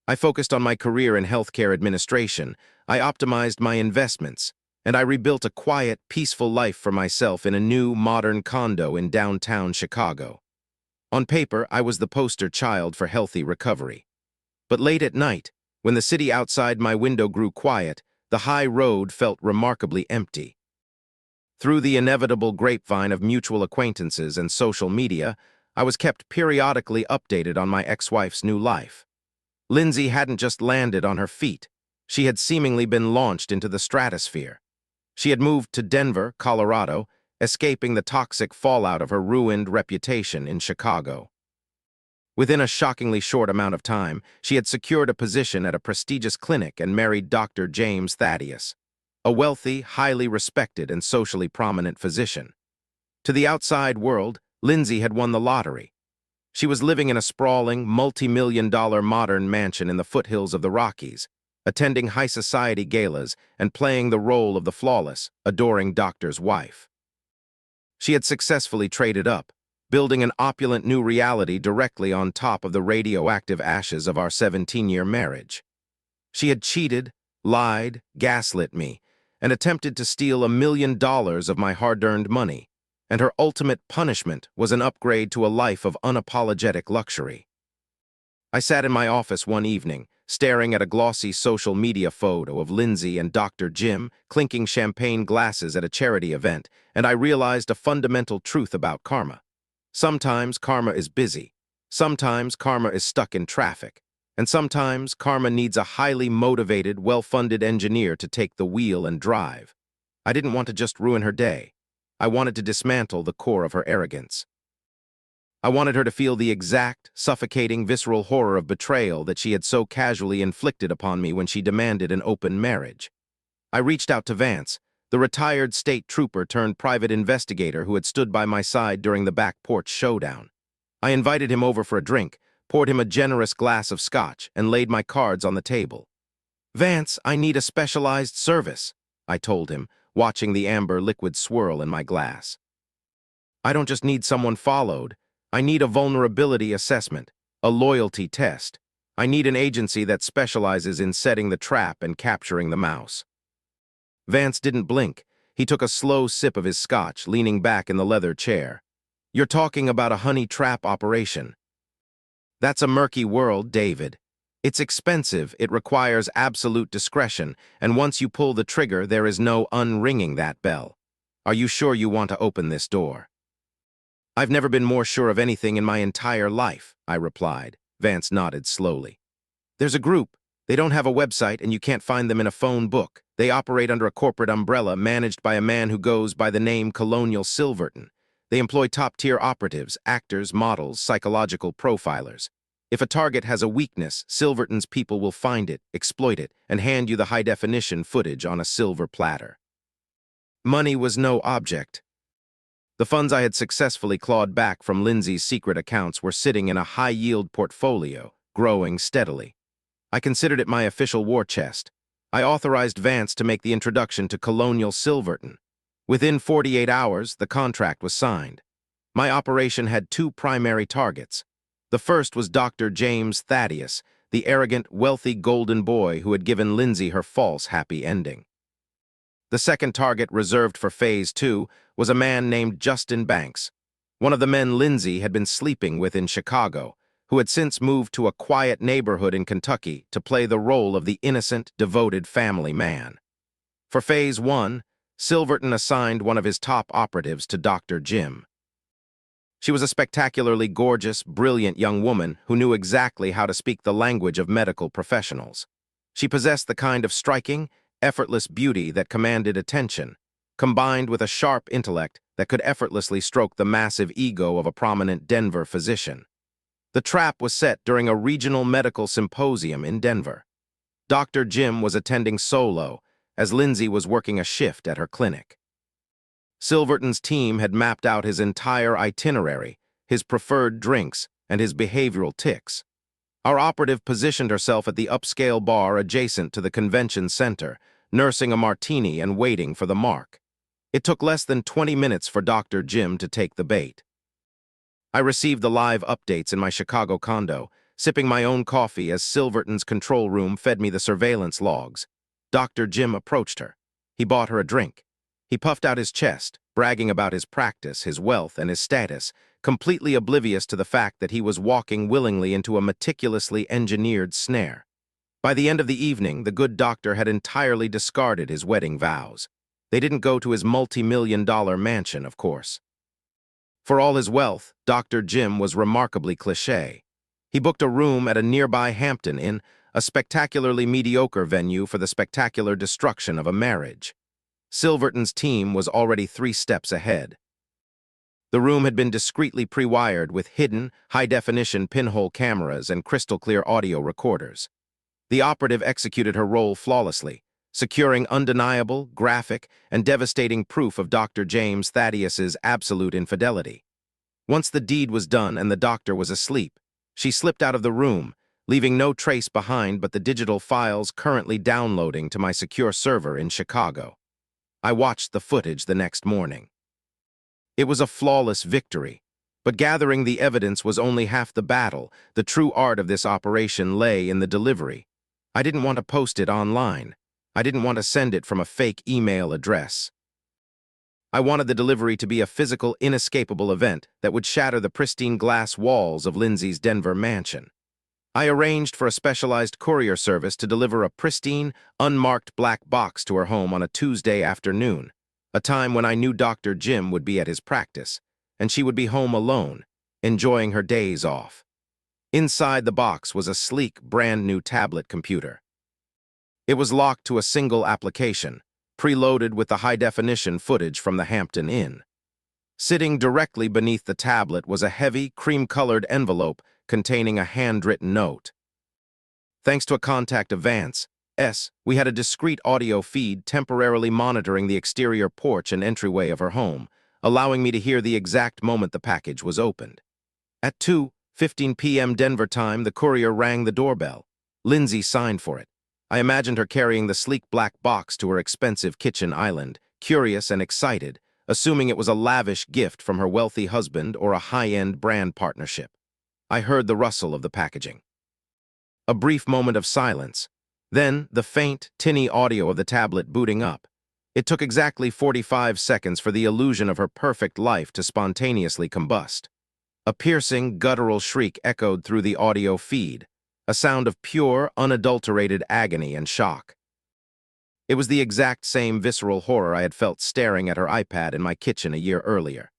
I focused on my career in healthcare administration, I optimized my investments, and I rebuilt a quiet, peaceful life for myself in a new, modern condo in downtown Chicago. On paper, I was the poster child for healthy recovery. But late at night, when the city outside my window grew quiet, the high road felt remarkably empty. Through the inevitable grapevine of mutual acquaintances and social media, I was kept periodically updated on my ex-wife's new life. Lindsay hadn't just landed on her feet. She had seemingly been launched into the stratosphere. She had moved to Denver, Colorado, escaping the toxic fallout of her ruined reputation in Chicago. Within a shockingly short amount of time, she had secured a position at a prestigious clinic and married Dr. James Thaddeus, a wealthy, highly respected, and socially prominent physician. To the outside world, Lindsay had won the lottery. She was living in a sprawling, multi-million-dollar modern mansion in the foothills of the Rockies, attending high society galas and playing the role of the flawless, adoring doctor's wife. She had successfully traded up, building an opulent new reality directly on top of the radioactive ashes of our 17-year marriage. She had cheated, lied, gaslit me, and attempted to steal $1 million of my hard-earned money, and her ultimate punishment was an upgrade to a life of unapologetic luxury. I sat in my office one evening, staring at a glossy social media photo of Lindsay and Dr. Jim clinking champagne glasses at a charity event, and I realized a fundamental truth about karma. Sometimes karma is busy, sometimes karma is stuck in traffic, and sometimes karma needs a highly motivated, well-funded engineer to take the wheel and drive. I didn't want to just ruin her day. I wanted to dismantle the core of her arrogance. I wanted her to feel the exact, suffocating, visceral horror of betrayal that she had so casually inflicted upon me when she demanded an open marriage. I reached out to Vance, the retired state trooper turned private investigator who had stood by my side during the back porch showdown. I invited him over for a drink, poured him a generous glass of scotch, and laid my cards on the table. "Vance, I need a specialized service," I told him, watching the amber liquid swirl in my glass. "I don't just need someone followed. I need a vulnerability assessment, a loyalty test. I need an agency that specializes in setting the trap and capturing the mouse." Vance didn't blink. He took a slow sip of his scotch, leaning back in the leather chair. "You're talking about a honey trap operation. That's a murky world, David. It's expensive, it requires absolute discretion, and once you pull the trigger, there is no unringing that bell. Are you sure you want to open this door?" "I've never been more sure of anything in my entire life," I replied. Vance nodded slowly. "There's a group. They don't have a website and you can't find them in a phone book. They operate under a corporate umbrella managed by a man who goes by the name Colonial Silverton. They employ top-tier operatives, actors, models, psychological profilers. If a target has a weakness, Silverton's people will find it, exploit it, and hand you the high-definition footage on a silver platter." Money was no object. The funds I had successfully clawed back from Lindsay's secret accounts were sitting in a high-yield portfolio, growing steadily. I considered it my official war chest. I authorized Vance to make the introduction to Colonial Silverton. Within 48 hours, the contract was signed. My operation had two primary targets. The first was Dr. James Thaddeus, the arrogant, wealthy golden boy who had given Lindsay her false happy ending. The second target, reserved for Phase 2, was a man named Justin Banks, one of the men Lindsay had been sleeping with in Chicago, who had since moved to a quiet neighborhood in Kentucky to play the role of the innocent, devoted family man. For Phase 1, Silverton assigned one of his top operatives to Dr. Jim. She was a spectacularly gorgeous, brilliant young woman who knew exactly how to speak the language of medical professionals. She possessed the kind of striking, effortless beauty that commanded attention, combined with a sharp intellect that could effortlessly stroke the massive ego of a prominent Denver physician. The trap was set during a regional medical symposium in Denver. Dr. Jim was attending solo, as Lindsay was working a shift at her clinic. Silverton's team had mapped out his entire itinerary, his preferred drinks, and his behavioral tics. Our operative positioned herself at the upscale bar adjacent to the convention center, nursing a martini and waiting for the mark. It took less than 20 minutes for Dr. Jim to take the bait. I received the live updates in my Chicago condo, sipping my own coffee as Silverton's control room fed me the surveillance logs. Dr. Jim approached her. He bought her a drink. He puffed out his chest, bragging about his practice, his wealth, and his status, completely oblivious to the fact that he was walking willingly into a meticulously engineered snare. By the end of the evening, the good doctor had entirely discarded his wedding vows. They didn't go to his multi-million-dollar mansion, of course. For all his wealth, Dr. Jim was remarkably cliché. He booked a room at a nearby Hampton Inn, a spectacularly mediocre venue for the spectacular destruction of a marriage. Silverton's team was already 3 steps ahead. The room had been discreetly pre-wired with hidden, high-definition pinhole cameras and crystal-clear audio recorders. The operative executed her role flawlessly, securing undeniable, graphic, and devastating proof of Dr. James Thaddeus's absolute infidelity. Once the deed was done and the doctor was asleep, she slipped out of the room, leaving no trace behind but the digital files currently downloading to my secure server in Chicago. I watched the footage the next morning. It was a flawless victory, but gathering the evidence was only half the battle. The true art of this operation lay in the delivery. I didn't want to post it online. I didn't want to send it from a fake email address. I wanted the delivery to be a physical, inescapable event that would shatter the pristine glass walls of Lindsay's Denver mansion. I arranged for a specialized courier service to deliver a pristine, unmarked black box to her home on a Tuesday afternoon, a time when I knew Dr. Jim would be at his practice, and she would be home alone, enjoying her days off. Inside the box was a sleek, brand-new tablet computer. It was locked to a single application, preloaded with the high-definition footage from the Hampton Inn. Sitting directly beneath the tablet was a heavy, cream-colored envelope containing a handwritten note. Thanks to a contact of Vance, we had a discreet audio feed temporarily monitoring the exterior porch and entryway of her home, allowing me to hear the exact moment the package was opened. At 2:15 p.m. Denver time, the courier rang the doorbell. Lindsay signed for it. I imagined her carrying the sleek black box to her expensive kitchen island, curious and excited, assuming it was a lavish gift from her wealthy husband or a high-end brand partnership. I heard the rustle of the packaging. A brief moment of silence. Then, the faint, tinny audio of the tablet booting up. It took exactly 45 seconds for the illusion of her perfect life to spontaneously combust. A piercing, guttural shriek echoed through the audio feed, a sound of pure, unadulterated agony and shock. It was the exact same visceral horror I had felt staring at her iPad in my kitchen a year earlier.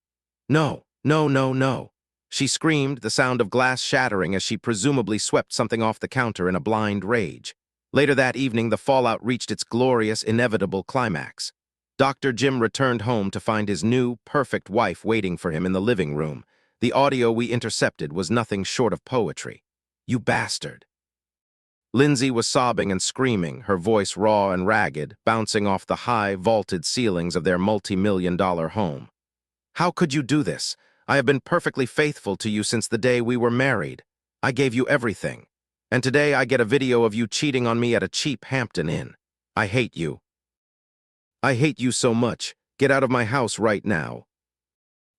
No, no, no, no. She screamed, the sound of glass shattering as she presumably swept something off the counter in a blind rage. Later that evening, the fallout reached its glorious, inevitable climax. Dr. Jim returned home to find his new, perfect wife waiting for him in the living room. The audio we intercepted was nothing short of poetry. "You bastard." Lindsay was sobbing and screaming, her voice raw and ragged, bouncing off the high, vaulted ceilings of their multi-million-dollar home. "How could you do this? I have been perfectly faithful to you since the day we were married. I gave you everything. And today I get a video of you cheating on me at a cheap Hampton Inn. I hate you. I hate you so much. Get out of my house right now."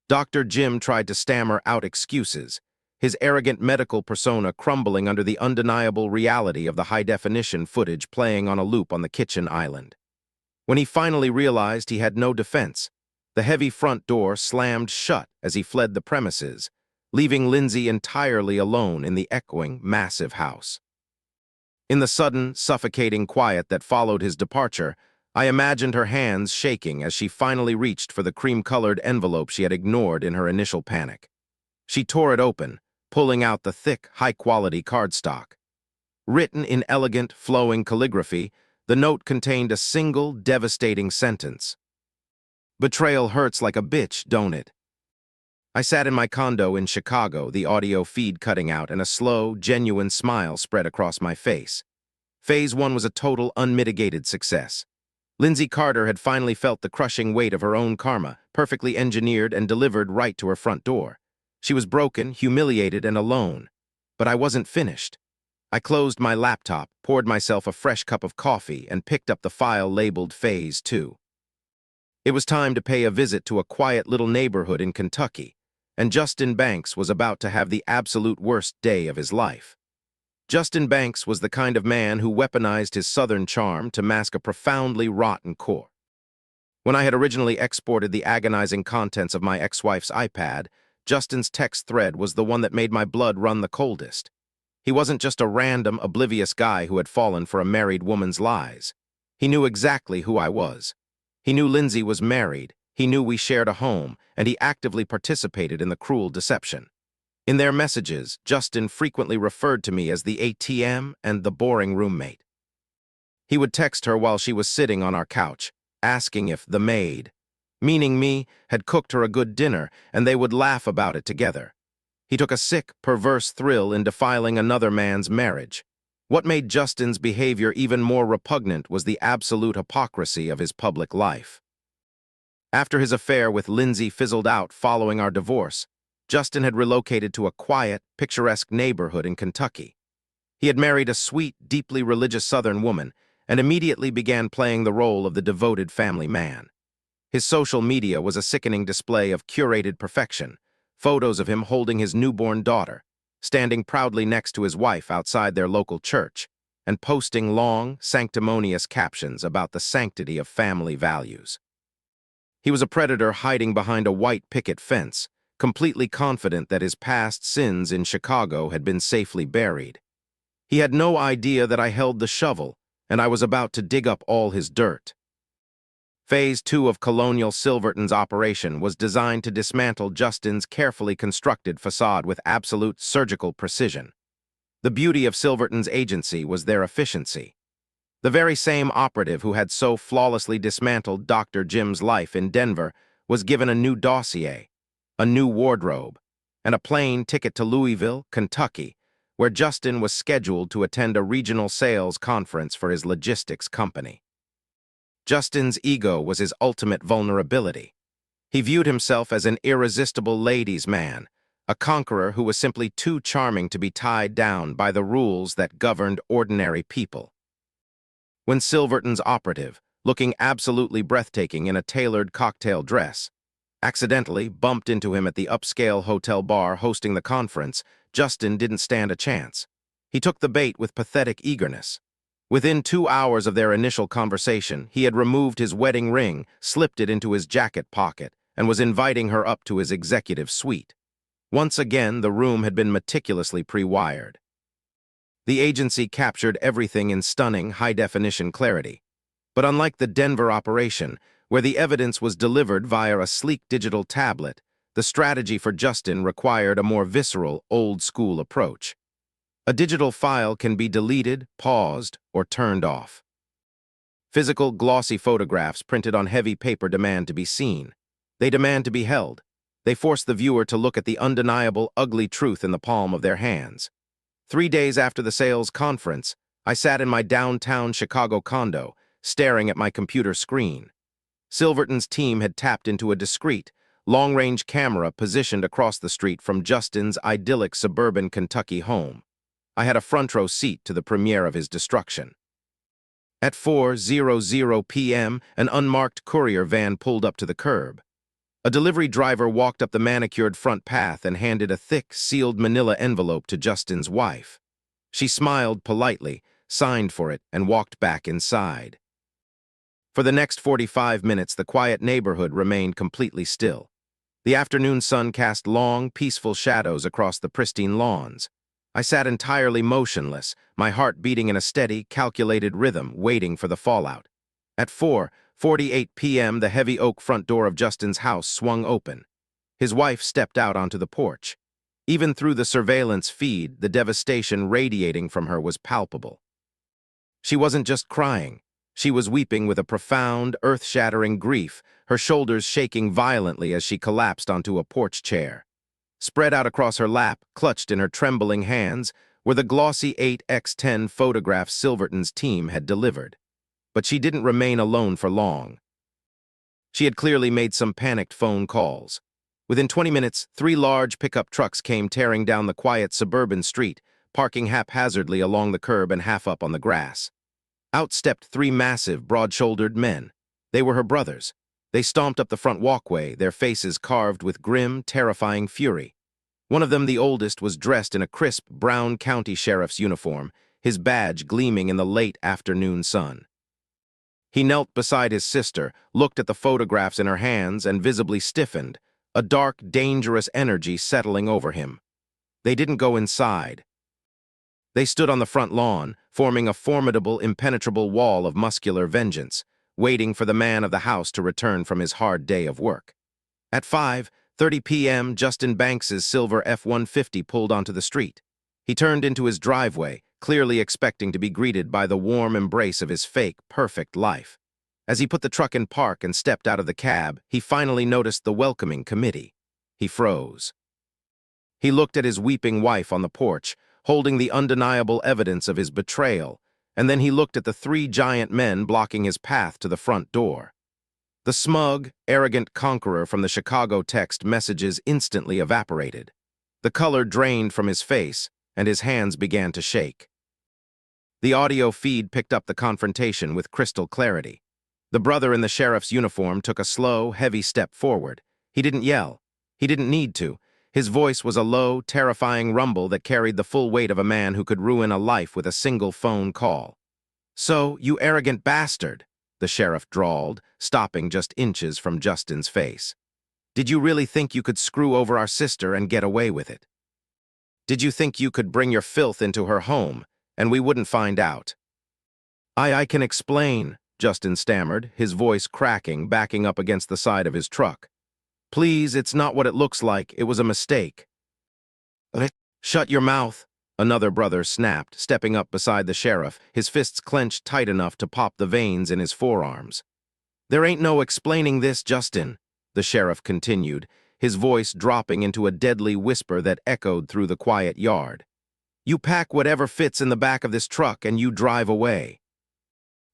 Dr. Jim tried to stammer out excuses, his arrogant medical persona crumbling under the undeniable reality of the high-definition footage playing on a loop on the kitchen island. When he finally realized he had no defense, the heavy front door slammed shut as he fled the premises, leaving Lindsay entirely alone in the echoing, massive house. In the sudden, suffocating quiet that followed his departure, I imagined her hands shaking as she finally reached for the cream-colored envelope she had ignored in her initial panic. She tore it open, pulling out the thick, high-quality cardstock. Written in elegant, flowing calligraphy, the note contained a single, devastating sentence. "Betrayal hurts like a bitch, don't it?" I sat in my condo in Chicago, the audio feed cutting out, and a slow, genuine smile spread across my face. Phase 1 was a total, unmitigated success. Lindsay Carter had finally felt the crushing weight of her own karma, perfectly engineered and delivered right to her front door. She was broken, humiliated, and alone. But I wasn't finished. I closed my laptop, poured myself a fresh cup of coffee, and picked up the file labeled Phase 2. It was time to pay a visit to a quiet little neighborhood in Kentucky, and Justin Banks was about to have the absolute worst day of his life. Justin Banks was the kind of man who weaponized his southern charm to mask a profoundly rotten core. When I had originally exported the agonizing contents of my ex-wife's iPad, Justin's text thread was the one that made my blood run the coldest. He wasn't just a random, oblivious guy who had fallen for a married woman's lies. He knew exactly who I was. He knew Lindsay was married, he knew we shared a home, and he actively participated in the cruel deception. In their messages, Justin frequently referred to me as the ATM and the boring roommate. He would text her while she was sitting on our couch, asking if the maid meaning me, had cooked her a good dinner, and they would laugh about it together. He took a sick, perverse thrill in defiling another man's marriage. What made Justin's behavior even more repugnant was the absolute hypocrisy of his public life. After his affair with Lindsay fizzled out following our divorce, Justin had relocated to a quiet, picturesque neighborhood in Kentucky. He had married a sweet, deeply religious Southern woman and immediately began playing the role of the devoted family man. His social media was a sickening display of curated perfection, photos of him holding his newborn daughter, standing proudly next to his wife outside their local church, and posting long, sanctimonious captions about the sanctity of family values. He was a predator hiding behind a white picket fence, completely confident that his past sins in Chicago had been safely buried. He had no idea that I held the shovel, and I was about to dig up all his dirt. Phase 2 of Colonial Silverton's operation was designed to dismantle Justin's carefully constructed facade with absolute surgical precision. The beauty of Silverton's agency was their efficiency. The very same operative who had so flawlessly dismantled Dr. Jim's life in Denver was given a new dossier, a new wardrobe, and a plane ticket to Louisville, Kentucky, where Justin was scheduled to attend a regional sales conference for his logistics company. Justin's ego was his ultimate vulnerability. He viewed himself as an irresistible ladies' man, a conqueror who was simply too charming to be tied down by the rules that governed ordinary people. When Silverton's operative, looking absolutely breathtaking in a tailored cocktail dress, accidentally bumped into him at the upscale hotel bar hosting the conference, Justin didn't stand a chance. He took the bait with pathetic eagerness. Within 2 hours of their initial conversation, he had removed his wedding ring, slipped it into his jacket pocket, and was inviting her up to his executive suite. Once again, the room had been meticulously pre-wired. The agency captured everything in stunning, high-definition clarity. But unlike the Denver operation, where the evidence was delivered via a sleek digital tablet, the strategy for Justin required a more visceral, old-school approach. A digital file can be deleted, paused, or turned off. Physical, glossy photographs printed on heavy paper demand to be seen. They demand to be held. They force the viewer to look at the undeniable, ugly truth in the palm of their hands. 3 days after the sales conference, I sat in my downtown Chicago condo, staring at my computer screen. Silverton's team had tapped into a discreet, long-range camera positioned across the street from Justin's idyllic suburban Kentucky home. I had a front-row seat to the premiere of his destruction. At 4:00 p.m., an unmarked courier van pulled up to the curb. A delivery driver walked up the manicured front path and handed a thick, sealed manila envelope to Justin's wife. She smiled politely, signed for it, and walked back inside. For the next 45 minutes, the quiet neighborhood remained completely still. The afternoon sun cast long, peaceful shadows across the pristine lawns. I sat entirely motionless, my heart beating in a steady, calculated rhythm, waiting for the fallout. At 4:48 p.m., the heavy oak front door of Justin's house swung open. His wife stepped out onto the porch. Even through the surveillance feed, the devastation radiating from her was palpable. She wasn't just crying. She was weeping with a profound, earth-shattering grief, her shoulders shaking violently as she collapsed onto a porch chair. Spread out across her lap, clutched in her trembling hands, were the glossy 8x10 photographs Silverton's team had delivered. But she didn't remain alone for long. She had clearly made some panicked phone calls. Within 20 minutes, 3 large pickup trucks came tearing down the quiet suburban street, parking haphazardly along the curb and half up on the grass. Out stepped 3 massive, broad-shouldered men. They were her brothers. They stomped up the front walkway, their faces carved with grim, terrifying fury. One of them, the oldest, was dressed in a crisp brown county sheriff's uniform, his badge gleaming in the late afternoon sun. He knelt beside his sister, looked at the photographs in her hands, and visibly stiffened, a dark, dangerous energy settling over him. They didn't go inside. They stood on the front lawn, forming a formidable, impenetrable wall of muscular vengeance, waiting for the man of the house to return from his hard day of work. At 5:30 p.m., Justin Banks's silver F-150 pulled onto the street. He turned into his driveway, clearly expecting to be greeted by the warm embrace of his fake, perfect life. As he put the truck in park and stepped out of the cab, he finally noticed the welcoming committee. He froze. He looked at his weeping wife on the porch, holding the undeniable evidence of his betrayal, and then he looked at the three giant men blocking his path to the front door. The smug, arrogant conqueror from the Chicago text messages instantly evaporated. The color drained from his face, and his hands began to shake. The audio feed picked up the confrontation with crystal clarity. The brother in the sheriff's uniform took a slow, heavy step forward. He didn't yell. He didn't need to. His voice was a low, terrifying rumble that carried the full weight of a man who could ruin a life with a single phone call. "So, you arrogant bastard," the sheriff drawled, stopping just inches from Justin's face. "Did you really think you could screw over our sister and get away with it? Did you think you could bring your filth into her home, and we wouldn't find out?" I can explain," Justin stammered, his voice cracking, backing up against the side of his truck. "Please, it's not what it looks like. It was a mistake." "Shut your mouth," another brother snapped, stepping up beside the sheriff, his fists clenched tight enough to pop the veins in his forearms. "There ain't no explaining this, Justin," the sheriff continued, his voice dropping into a deadly whisper that echoed through the quiet yard. "You pack whatever fits in the back of this truck and you drive away.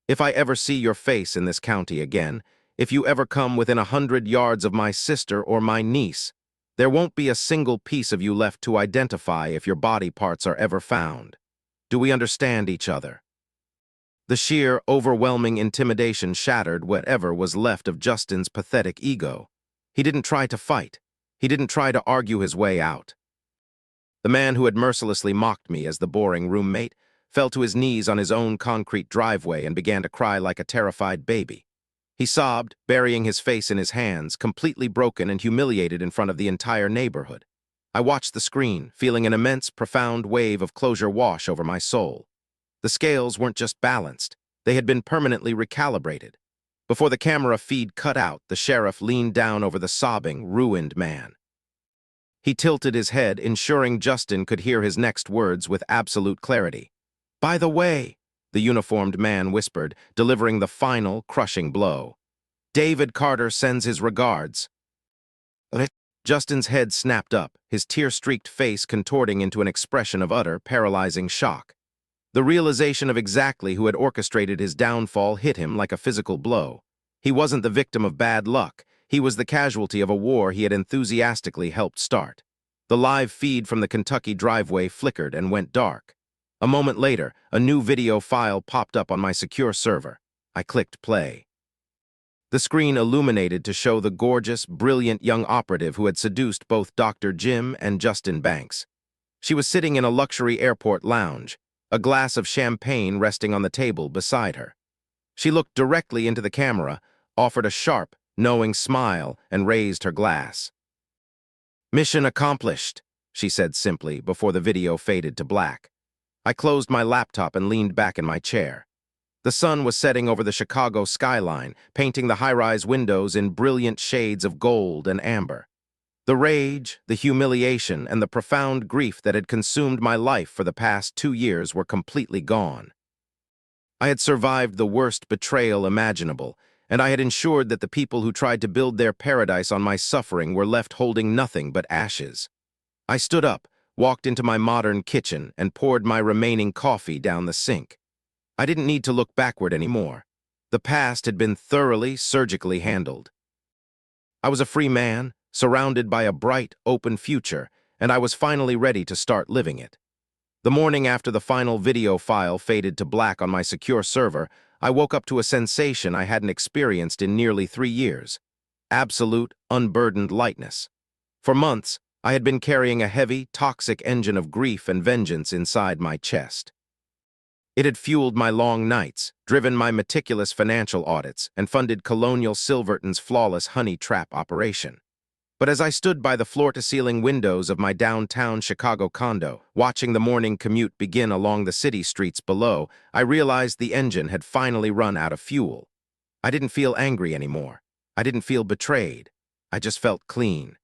If I ever see your face in this county again, if you ever come within 100 yards of my sister or my niece, there won't be a single piece of you left to identify if your body parts are ever found. Do we understand each other?" The sheer, overwhelming intimidation shattered whatever was left of Justin's pathetic ego. He didn't try to fight. He didn't try to argue his way out. The man who had mercilessly mocked me as the boring roommate fell to his knees on his own concrete driveway and began to cry like a terrified baby. He sobbed, burying his face in his hands, completely broken and humiliated in front of the entire neighborhood. I watched the screen, feeling an immense, profound wave of closure wash over my soul. The scales weren't just balanced, they had been permanently recalibrated. Before the camera feed cut out, the sheriff leaned down over the sobbing, ruined man. He tilted his head, ensuring Justin could hear his next words with absolute clarity. "By the way," the uniformed man whispered, delivering the final, crushing blow, "David Carter sends his regards." Justin's head snapped up, his tear-streaked face contorting into an expression of utter, paralyzing shock. The realization of exactly who had orchestrated his downfall hit him like a physical blow. He wasn't the victim of bad luck. He was the casualty of a war he had enthusiastically helped start. The live feed from the Kentucky driveway flickered and went dark. A moment later, a new video file popped up on my secure server. I clicked play. The screen illuminated to show the gorgeous, brilliant young operative who had seduced both Dr. Jim and Justin Banks. She was sitting in a luxury airport lounge, a glass of champagne resting on the table beside her. She looked directly into the camera, offered a sharp, knowing smile, and raised her glass. "Mission accomplished," she said simply before the video faded to black. I closed my laptop and leaned back in my chair. The sun was setting over the Chicago skyline, painting the high-rise windows in brilliant shades of gold and amber. The rage, the humiliation, and the profound grief that had consumed my life for the past 2 years were completely gone. I had survived the worst betrayal imaginable, and I had ensured that the people who tried to build their paradise on my suffering were left holding nothing but ashes. I stood up, walked into my modern kitchen, and poured my remaining coffee down the sink. I didn't need to look backward anymore. The past had been thoroughly, surgically handled. I was a free man, surrounded by a bright, open future, and I was finally ready to start living it. The morning after the final video file faded to black on my secure server, I woke up to a sensation I hadn't experienced in nearly 3 years. Absolute, unburdened lightness. For months, I had been carrying a heavy, toxic engine of grief and vengeance inside my chest. It had fueled my long nights, driven my meticulous financial audits, and funded Colonial Silverton's flawless honey trap operation. But as I stood by the floor-to-ceiling windows of my downtown Chicago condo, watching the morning commute begin along the city streets below, I realized the engine had finally run out of fuel. I didn't feel angry anymore. I didn't feel betrayed. I just felt clean.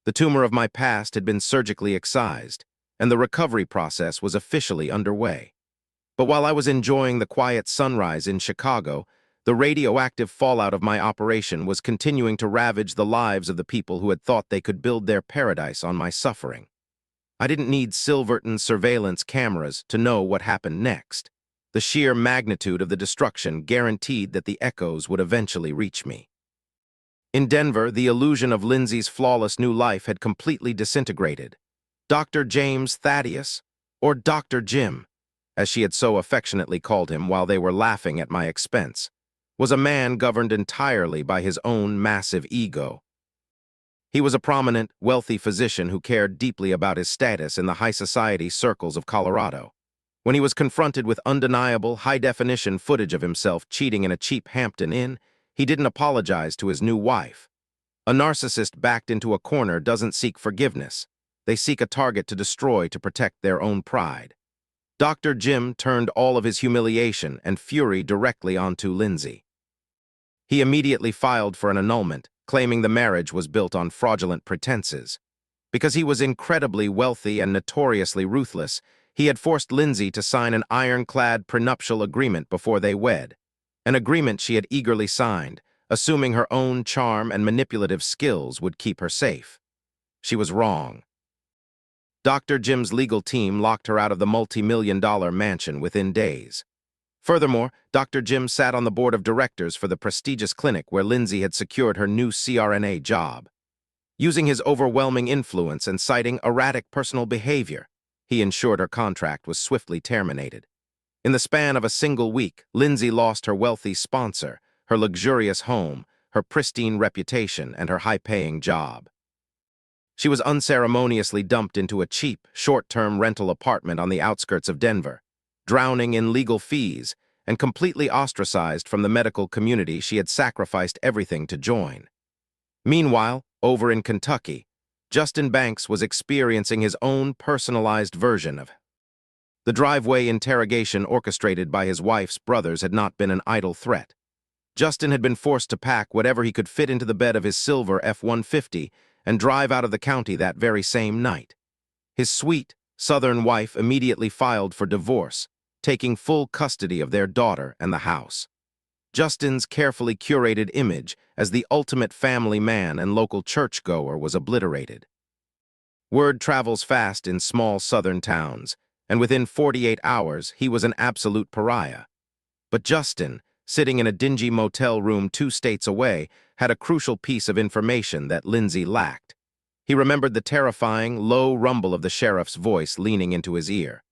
The tumor of my past had been surgically excised, and the recovery process was officially underway. But while I was enjoying the quiet sunrise in Chicago, The radioactive fallout of my operation was continuing to ravage the lives of the people who had thought they could build their paradise on my suffering. I didn't need Silverton surveillance cameras to know what happened next. The sheer magnitude of the destruction guaranteed that the echoes would eventually reach me. In Denver, the illusion of Lindsay's flawless new life had completely disintegrated. Dr. James Thaddeus, or Dr. Jim, as she had so affectionately called him while they were laughing at my expense, was a man governed entirely by his own massive ego. He was a prominent, wealthy physician who cared deeply about his status in the high society circles of Colorado. When he was confronted with undeniable, high-definition footage of himself cheating in a cheap Hampton Inn, he didn't apologize to his new wife. A narcissist backed into a corner doesn't seek forgiveness. They seek a target to destroy to protect their own pride. Dr. Jim turned all of his humiliation and fury directly onto Lindsay. He immediately filed for an annulment, claiming the marriage was built on fraudulent pretenses. Because he was incredibly wealthy and notoriously ruthless, he had forced Lindsay to sign an ironclad prenuptial agreement before they wed, an agreement she had eagerly signed, assuming her own charm and manipulative skills would keep her safe. She was wrong. Dr. Jim's legal team locked her out of the multi-million-dollar mansion within days. Furthermore, Dr. Jim sat on the board of directors for the prestigious clinic where Lindsay had secured her new CRNA job. Using his overwhelming influence and citing erratic personal behavior, he ensured her contract was swiftly terminated. In the span of a single week, Lindsay lost her wealthy sponsor, her luxurious home, her pristine reputation, and her high-paying job. She was unceremoniously dumped into a cheap, short-term rental apartment on the outskirts of Denver, drowning in legal fees, and completely ostracized from the medical community she had sacrificed everything to join. Meanwhile, over in Kentucky, Justin Banks was experiencing his own personalized version of the driveway interrogation orchestrated by his wife's brothers had not been an idle threat. Justin had been forced to pack whatever he could fit into the bed of his silver F-150 and drive out of the county that very same night. His sweet, Southern wife immediately filed for divorce, taking full custody of their daughter and the house. Justin's carefully curated image as the ultimate family man and local churchgoer was obliterated. Word travels fast in small Southern towns, and within 48 hours he was an absolute pariah. But Justin, sitting in a dingy motel room 2 states away, had a crucial piece of information that Lindsay lacked. He remembered the terrifying, low rumble of the sheriff's voice leaning into his ear.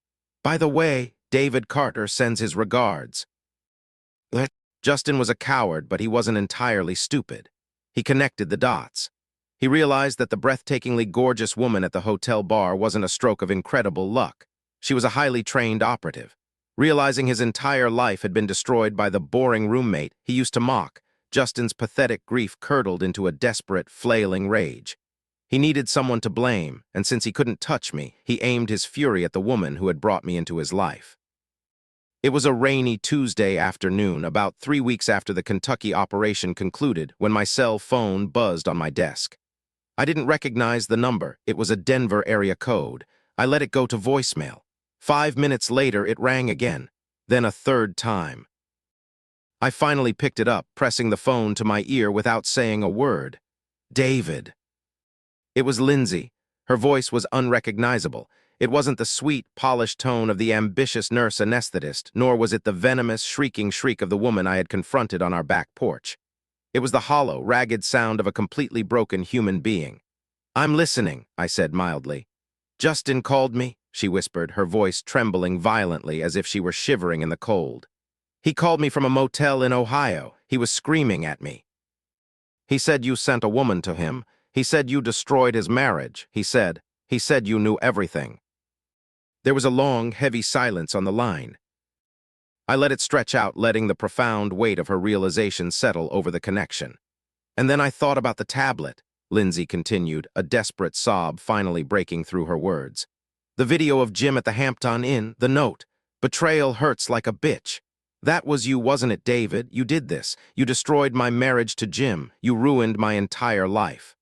"By the way, David Carter sends his regards." Justin was a coward, but he wasn't entirely stupid. He connected the dots. He realized that the breathtakingly gorgeous woman at the hotel bar wasn't a stroke of incredible luck. She was a highly trained operative. Realizing his entire life had been destroyed by the boring roommate he used to mock, Justin's pathetic grief curdled into a desperate, flailing rage. He needed someone to blame, and since he couldn't touch me, he aimed his fury at the woman who had brought me into his life. It was a rainy Tuesday afternoon, about 3 weeks after the Kentucky operation concluded, when my cell phone buzzed on my desk. I didn't recognize the number. It was a Denver area code. I let it go to voicemail. 5 minutes later, it rang again, then a third time. I finally picked it up, pressing the phone to my ear without saying a word. David. It was Lindsay. Her voice was unrecognizable. It wasn't the sweet, polished tone of the ambitious nurse anesthetist, nor was it the venomous, shrieking shriek of the woman I had confronted on our back porch. It was the hollow, ragged sound of a completely broken human being. "I'm listening," I said mildly. "Justin called me," she whispered, her voice trembling violently as if she were shivering in the cold. "He called me from a motel in Ohio. He was screaming at me. He said you sent a woman to him. He said you destroyed his marriage. He said you knew everything." There was a long, heavy silence on the line. I let it stretch out, letting the profound weight of her realization settle over the connection. "And then I thought about the tablet," Lindsay continued, a desperate sob finally breaking through her words. "The video of Jim at the Hampton Inn, the note. Betrayal hurts like a bitch. That was you, wasn't it, David? You did this. You destroyed my marriage to Jim. You ruined my entire life."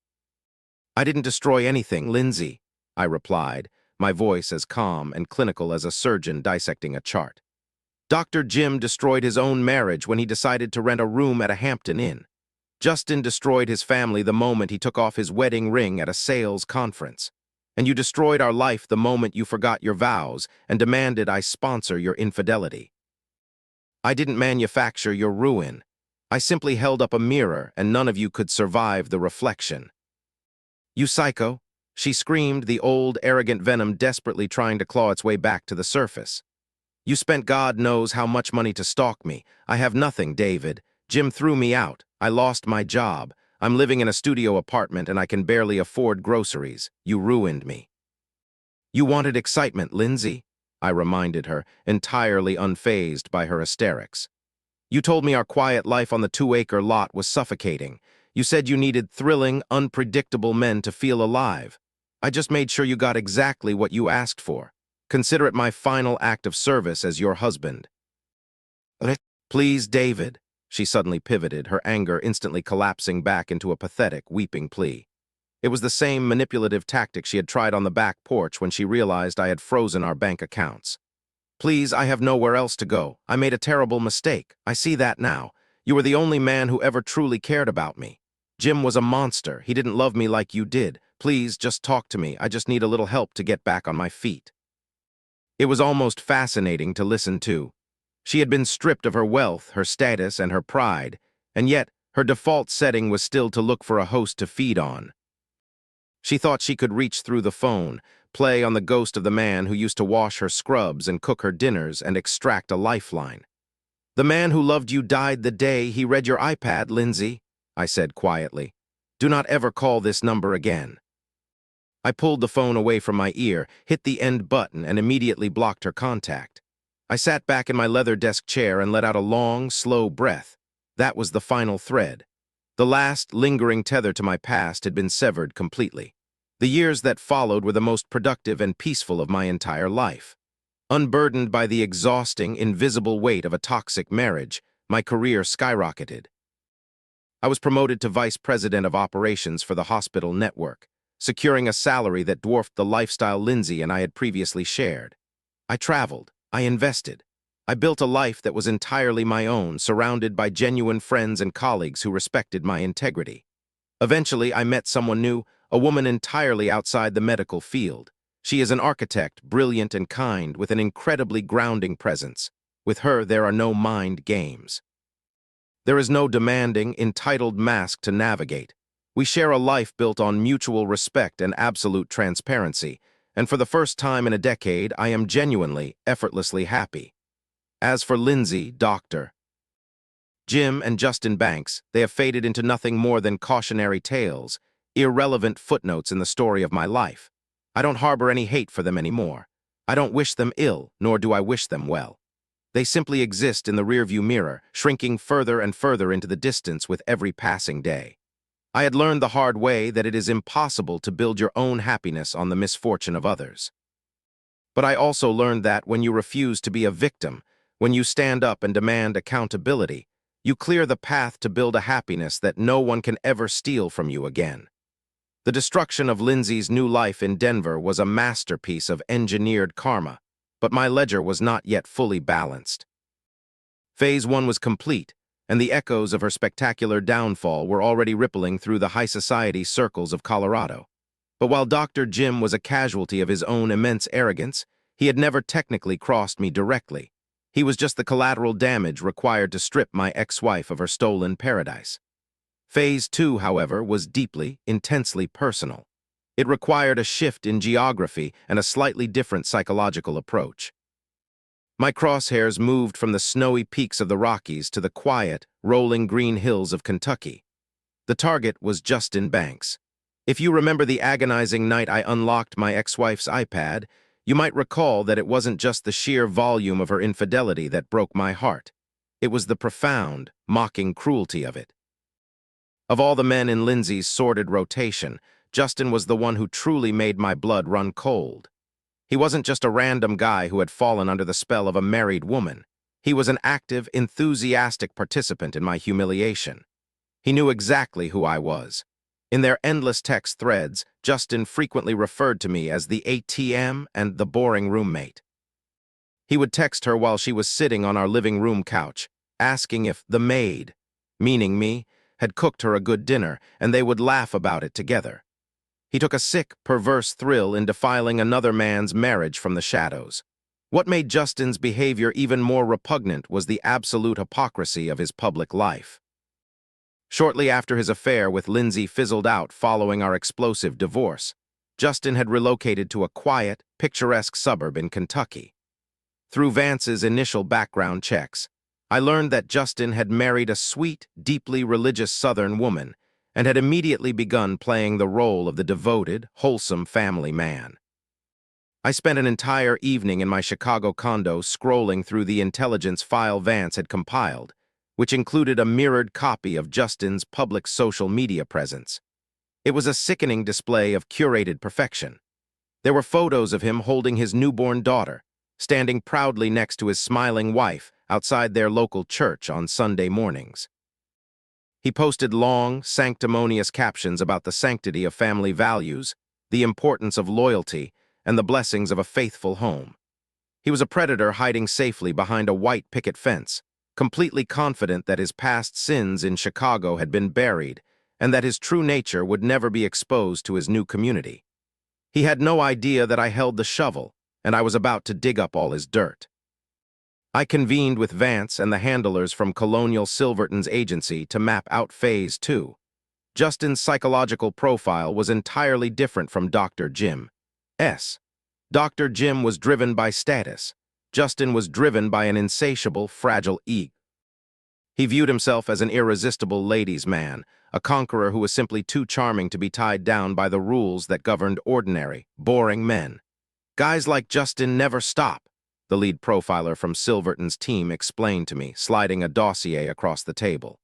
"I didn't destroy anything, Lindsay," I replied, my voice as calm and clinical as a surgeon dissecting a chart. Dr. Jim destroyed his own marriage when he decided to rent a room at a Hampton Inn. Justin destroyed his family the moment he took off his wedding ring at a sales conference. And you destroyed our life the moment you forgot your vows and demanded I sponsor your infidelity. I didn't manufacture your ruin. I simply held up a mirror and none of you could survive the reflection. You psycho, she screamed, the old, arrogant venom desperately trying to claw its way back to the surface. You spent God knows how much money to stalk me. I have nothing, David. Jim threw me out. I lost my job. I'm living in a studio apartment and I can barely afford groceries. You ruined me. You wanted excitement, Lindsay, I reminded her, entirely unfazed by her hysterics. You told me our quiet life on the 2-acre lot was suffocating. You said you needed thrilling, unpredictable men to feel alive. I just made sure you got exactly what you asked for. Consider it my final act of service as your husband. Please, David. She suddenly pivoted, her anger instantly collapsing back into a pathetic, weeping plea. It was the same manipulative tactic she had tried on the back porch when she realized I had frozen our bank accounts. Please, I have nowhere else to go. I made a terrible mistake. I see that now. You were the only man who ever truly cared about me. Jim was a monster. He didn't love me like you did. Please, just talk to me. I just need a little help to get back on my feet. It was almost fascinating to listen to. She had been stripped of her wealth, her status, and her pride, and yet her default setting was still to look for a host to feed on. She thought she could reach through the phone, play on the ghost of the man who used to wash her scrubs and cook her dinners and extract a lifeline. The man who loved you died the day he read your iPad, Lindsay, I said quietly. Do not ever call this number again. I pulled the phone away from my ear, hit the end button, and immediately blocked her contact. I sat back in my leather desk chair and let out a long, slow breath. That was the final thread. The last, lingering tether to my past had been severed completely. The years that followed were the most productive and peaceful of my entire life. Unburdened by the exhausting, invisible weight of a toxic marriage, my career skyrocketed. I was promoted to vice president of operations for the hospital network, securing a salary that dwarfed the lifestyle Lindsay and I had previously shared. I traveled. I invested. I built a life that was entirely my own, surrounded by genuine friends and colleagues who respected my integrity. Eventually, I met someone new, a woman entirely outside the medical field. She is an architect, brilliant and kind, with an incredibly grounding presence. With her, there are no mind games. There is no demanding, entitled mask to navigate. We share a life built on mutual respect and absolute transparency, and for the first time in a decade, I am genuinely, effortlessly happy. As for Lindsay, Dr. Jim and Justin Banks, they have faded into nothing more than cautionary tales, irrelevant footnotes in the story of my life. I don't harbor any hate for them anymore. I don't wish them ill, nor do I wish them well. They simply exist in the rearview mirror, shrinking further and further into the distance with every passing day. I had learned the hard way that it is impossible to build your own happiness on the misfortune of others. But I also learned that when you refuse to be a victim, when you stand up and demand accountability, you clear the path to build a happiness that no one can ever steal from you again. The destruction of Lindsay's new life in Denver was a masterpiece of engineered karma, but my ledger was not yet fully balanced. Phase 1 was complete, and the echoes of her spectacular downfall were already rippling through the high society circles of Colorado. But while Dr. Jim was a casualty of his own immense arrogance, he had never technically crossed me directly. He was just the collateral damage required to strip my ex-wife of her stolen paradise. Phase 2, however, was deeply, intensely personal. It required a shift in geography and a slightly different psychological approach. My crosshairs moved from the snowy peaks of the Rockies to the quiet, rolling green hills of Kentucky. The target was Justin Banks. If you remember the agonizing night I unlocked my ex-wife's iPad, you might recall that it wasn't just the sheer volume of her infidelity that broke my heart. It was the profound, mocking cruelty of it. Of all the men in Lindsay's sordid rotation, Justin was the one who truly made my blood run cold. He wasn't just a random guy who had fallen under the spell of a married woman. He was an active, enthusiastic participant in my humiliation. He knew exactly who I was. In their endless text threads, Justin frequently referred to me as the ATM and the boring roommate. He would text her while she was sitting on our living room couch, asking if the maid, meaning me, had cooked her a good dinner, and they would laugh about it together. He took a sick, perverse thrill in defiling another man's marriage from the shadows. What made Justin's behavior even more repugnant was the absolute hypocrisy of his public life. Shortly after his affair with Lindsay fizzled out following our explosive divorce, Justin had relocated to a quiet, picturesque suburb in Kentucky. Through Vance's initial background checks, I learned that Justin had married a sweet, deeply religious Southern woman and had immediately begun playing the role of the devoted, wholesome family man. I spent an entire evening in my Chicago condo scrolling through the intelligence file Vance had compiled, which included a mirrored copy of Justin's public social media presence. It was a sickening display of curated perfection. There were photos of him holding his newborn daughter, standing proudly next to his smiling wife outside their local church on Sunday mornings. He posted long, sanctimonious captions about the sanctity of family values, the importance of loyalty, and the blessings of a faithful home. He was a predator hiding safely behind a white picket fence, completely confident that his past sins in Chicago had been buried and that his true nature would never be exposed to his new community. He had no idea that I held the shovel, and I was about to dig up all his dirt. I convened with Vance and the handlers from Colonial Silverton's agency to map out Phase 2. Justin's psychological profile was entirely different from Dr. Jim's. Dr. Jim was driven by status. Justin was driven by an insatiable, fragile ego. He viewed himself as an irresistible ladies' man, a conqueror who was simply too charming to be tied down by the rules that governed ordinary, boring men. Guys like Justin never stop, the lead profiler from Silverton's team explained to me, sliding a dossier across the table.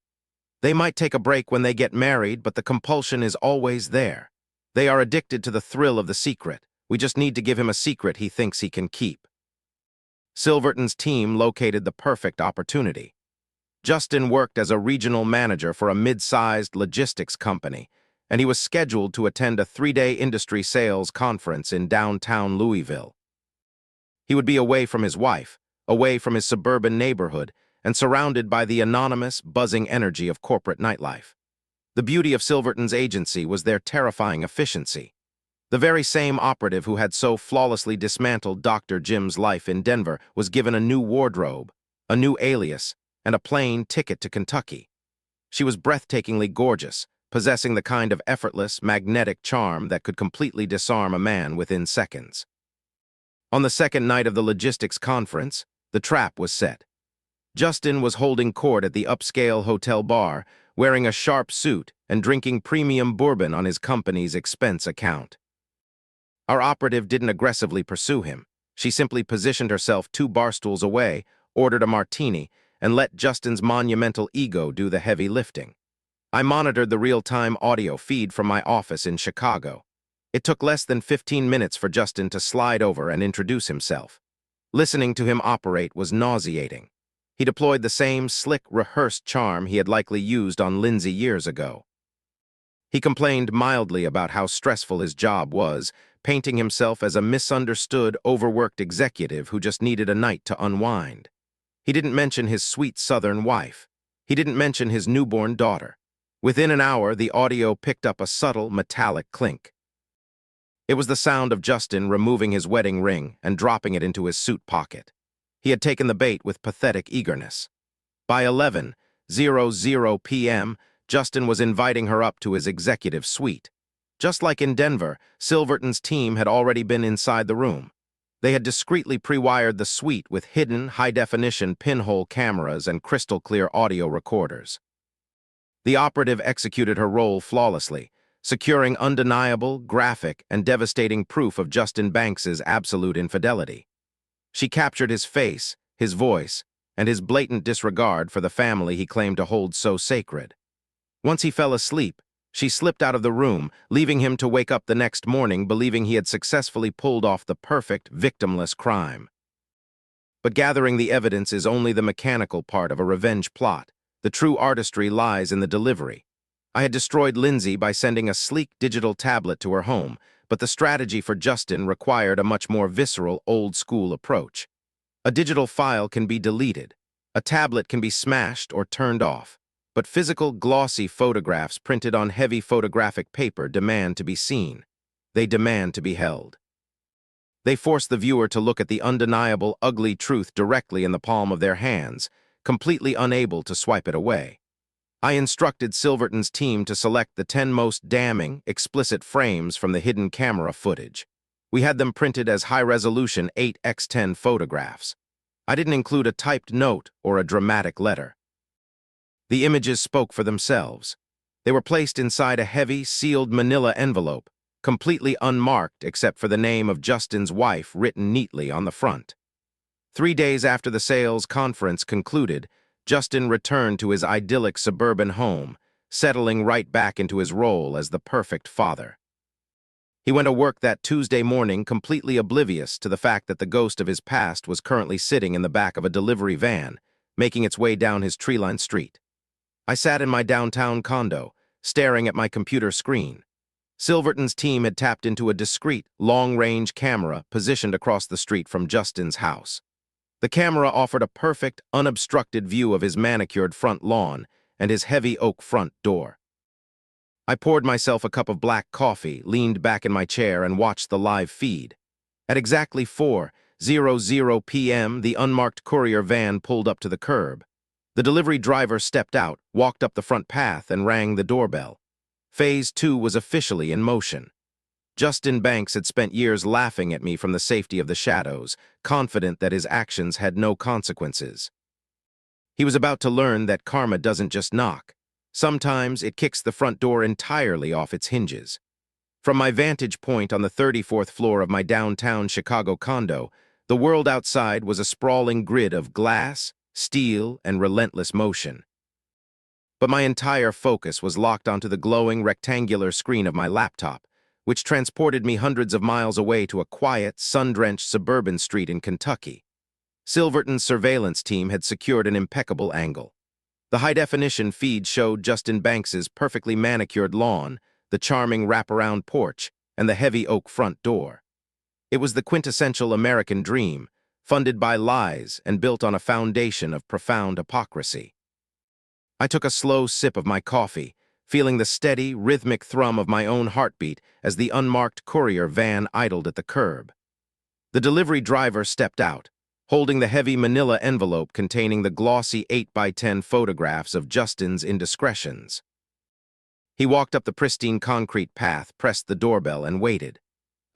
They might take a break when they get married, but the compulsion is always there. They are addicted to the thrill of the secret. We just need to give him a secret he thinks he can keep. Silverton's team located the perfect opportunity. Justin worked as a regional manager for a mid-sized logistics company, and he was scheduled to attend a 3-day industry sales conference in downtown Louisville. He would be away from his wife, away from his suburban neighborhood, and surrounded by the anonymous, buzzing energy of corporate nightlife. The beauty of Silverton's agency was their terrifying efficiency. The very same operative who had so flawlessly dismantled Dr. Jim's life in Denver was given a new wardrobe, a new alias, and a plane ticket to Kentucky. She was breathtakingly gorgeous, possessing the kind of effortless, magnetic charm that could completely disarm a man within seconds. On the second night of the logistics conference, the trap was set. Justin was holding court at the upscale hotel bar, wearing a sharp suit and drinking premium bourbon on his company's expense account. Our operative didn't aggressively pursue him. She simply positioned herself 2 bar stools away, ordered a martini, and let Justin's monumental ego do the heavy lifting. I monitored the real-time audio feed from my office in Chicago. It took less than 15 minutes for Justin to slide over and introduce himself. Listening to him operate was nauseating. He deployed the same slick, rehearsed charm he had likely used on Lindsay years ago. He complained mildly about how stressful his job was, painting himself as a misunderstood, overworked executive who just needed a night to unwind. He didn't mention his sweet Southern wife. He didn't mention his newborn daughter. Within an hour, the audio picked up a subtle, metallic clink. It was the sound of Justin removing his wedding ring and dropping it into his suit pocket. He had taken the bait with pathetic eagerness. By 11:00 p.m., Justin was inviting her up to his executive suite. Just like in Denver, Silverton's team had already been inside the room. They had discreetly pre-wired the suite with hidden, high-definition pinhole cameras and crystal-clear audio recorders. The operative executed her role flawlessly, securing undeniable, graphic, and devastating proof of Justin Banks's absolute infidelity. She captured his face, his voice, and his blatant disregard for the family he claimed to hold so sacred. Once he fell asleep, she slipped out of the room, leaving him to wake up the next morning believing he had successfully pulled off the perfect, victimless crime. But gathering the evidence is only the mechanical part of a revenge plot. The true artistry lies in the delivery. I had destroyed Lindsay by sending a sleek digital tablet to her home, but the strategy for Justin required a much more visceral, old-school approach. A digital file can be deleted. A tablet can be smashed or turned off. But physical, glossy photographs printed on heavy photographic paper demand to be seen. They demand to be held. They force the viewer to look at the undeniable, ugly truth directly in the palm of their hands, completely unable to swipe it away. I instructed Silverton's team to select the 10 most damning, explicit frames from the hidden camera footage. We had them printed as high-resolution 8x10 photographs. I didn't include a typed note or a dramatic letter. The images spoke for themselves. They were placed inside a heavy, sealed manila envelope, completely unmarked except for the name of Justin's wife written neatly on the front. 3 days after the sales conference concluded, Justin returned to his idyllic suburban home, settling right back into his role as the perfect father. He went to work that Tuesday morning completely oblivious to the fact that the ghost of his past was currently sitting in the back of a delivery van, making its way down his tree-lined street. I sat in my downtown condo, staring at my computer screen. Silverton's team had tapped into a discreet, long-range camera positioned across the street from Justin's house. The camera offered a perfect, unobstructed view of his manicured front lawn and his heavy oak front door. I poured myself a cup of black coffee, leaned back in my chair, and watched the live feed. At exactly 4:00 p.m., the unmarked courier van pulled up to the curb. The delivery driver stepped out, walked up the front path, and rang the doorbell. Phase 2 was officially in motion. Justin Banks had spent years laughing at me from the safety of the shadows, confident that his actions had no consequences. He was about to learn that karma doesn't just knock. Sometimes it kicks the front door entirely off its hinges. From my vantage point on the 34th floor of my downtown Chicago condo, the world outside was a sprawling grid of glass, steel, and relentless motion. But my entire focus was locked onto the glowing rectangular screen of my laptop, which transported me hundreds of miles away to a quiet, sun-drenched suburban street in Kentucky. Silverton's surveillance team had secured an impeccable angle. The high-definition feed showed Justin Banks's perfectly manicured lawn, the charming wraparound porch, and the heavy oak front door. It was the quintessential American dream, funded by lies and built on a foundation of profound hypocrisy. I took a slow sip of my coffee, feeling the steady, rhythmic thrum of my own heartbeat as the unmarked courier van idled at the curb. The delivery driver stepped out, holding the heavy manila envelope containing the glossy 8x10 photographs of Justin's indiscretions. He walked up the pristine concrete path, pressed the doorbell, and waited.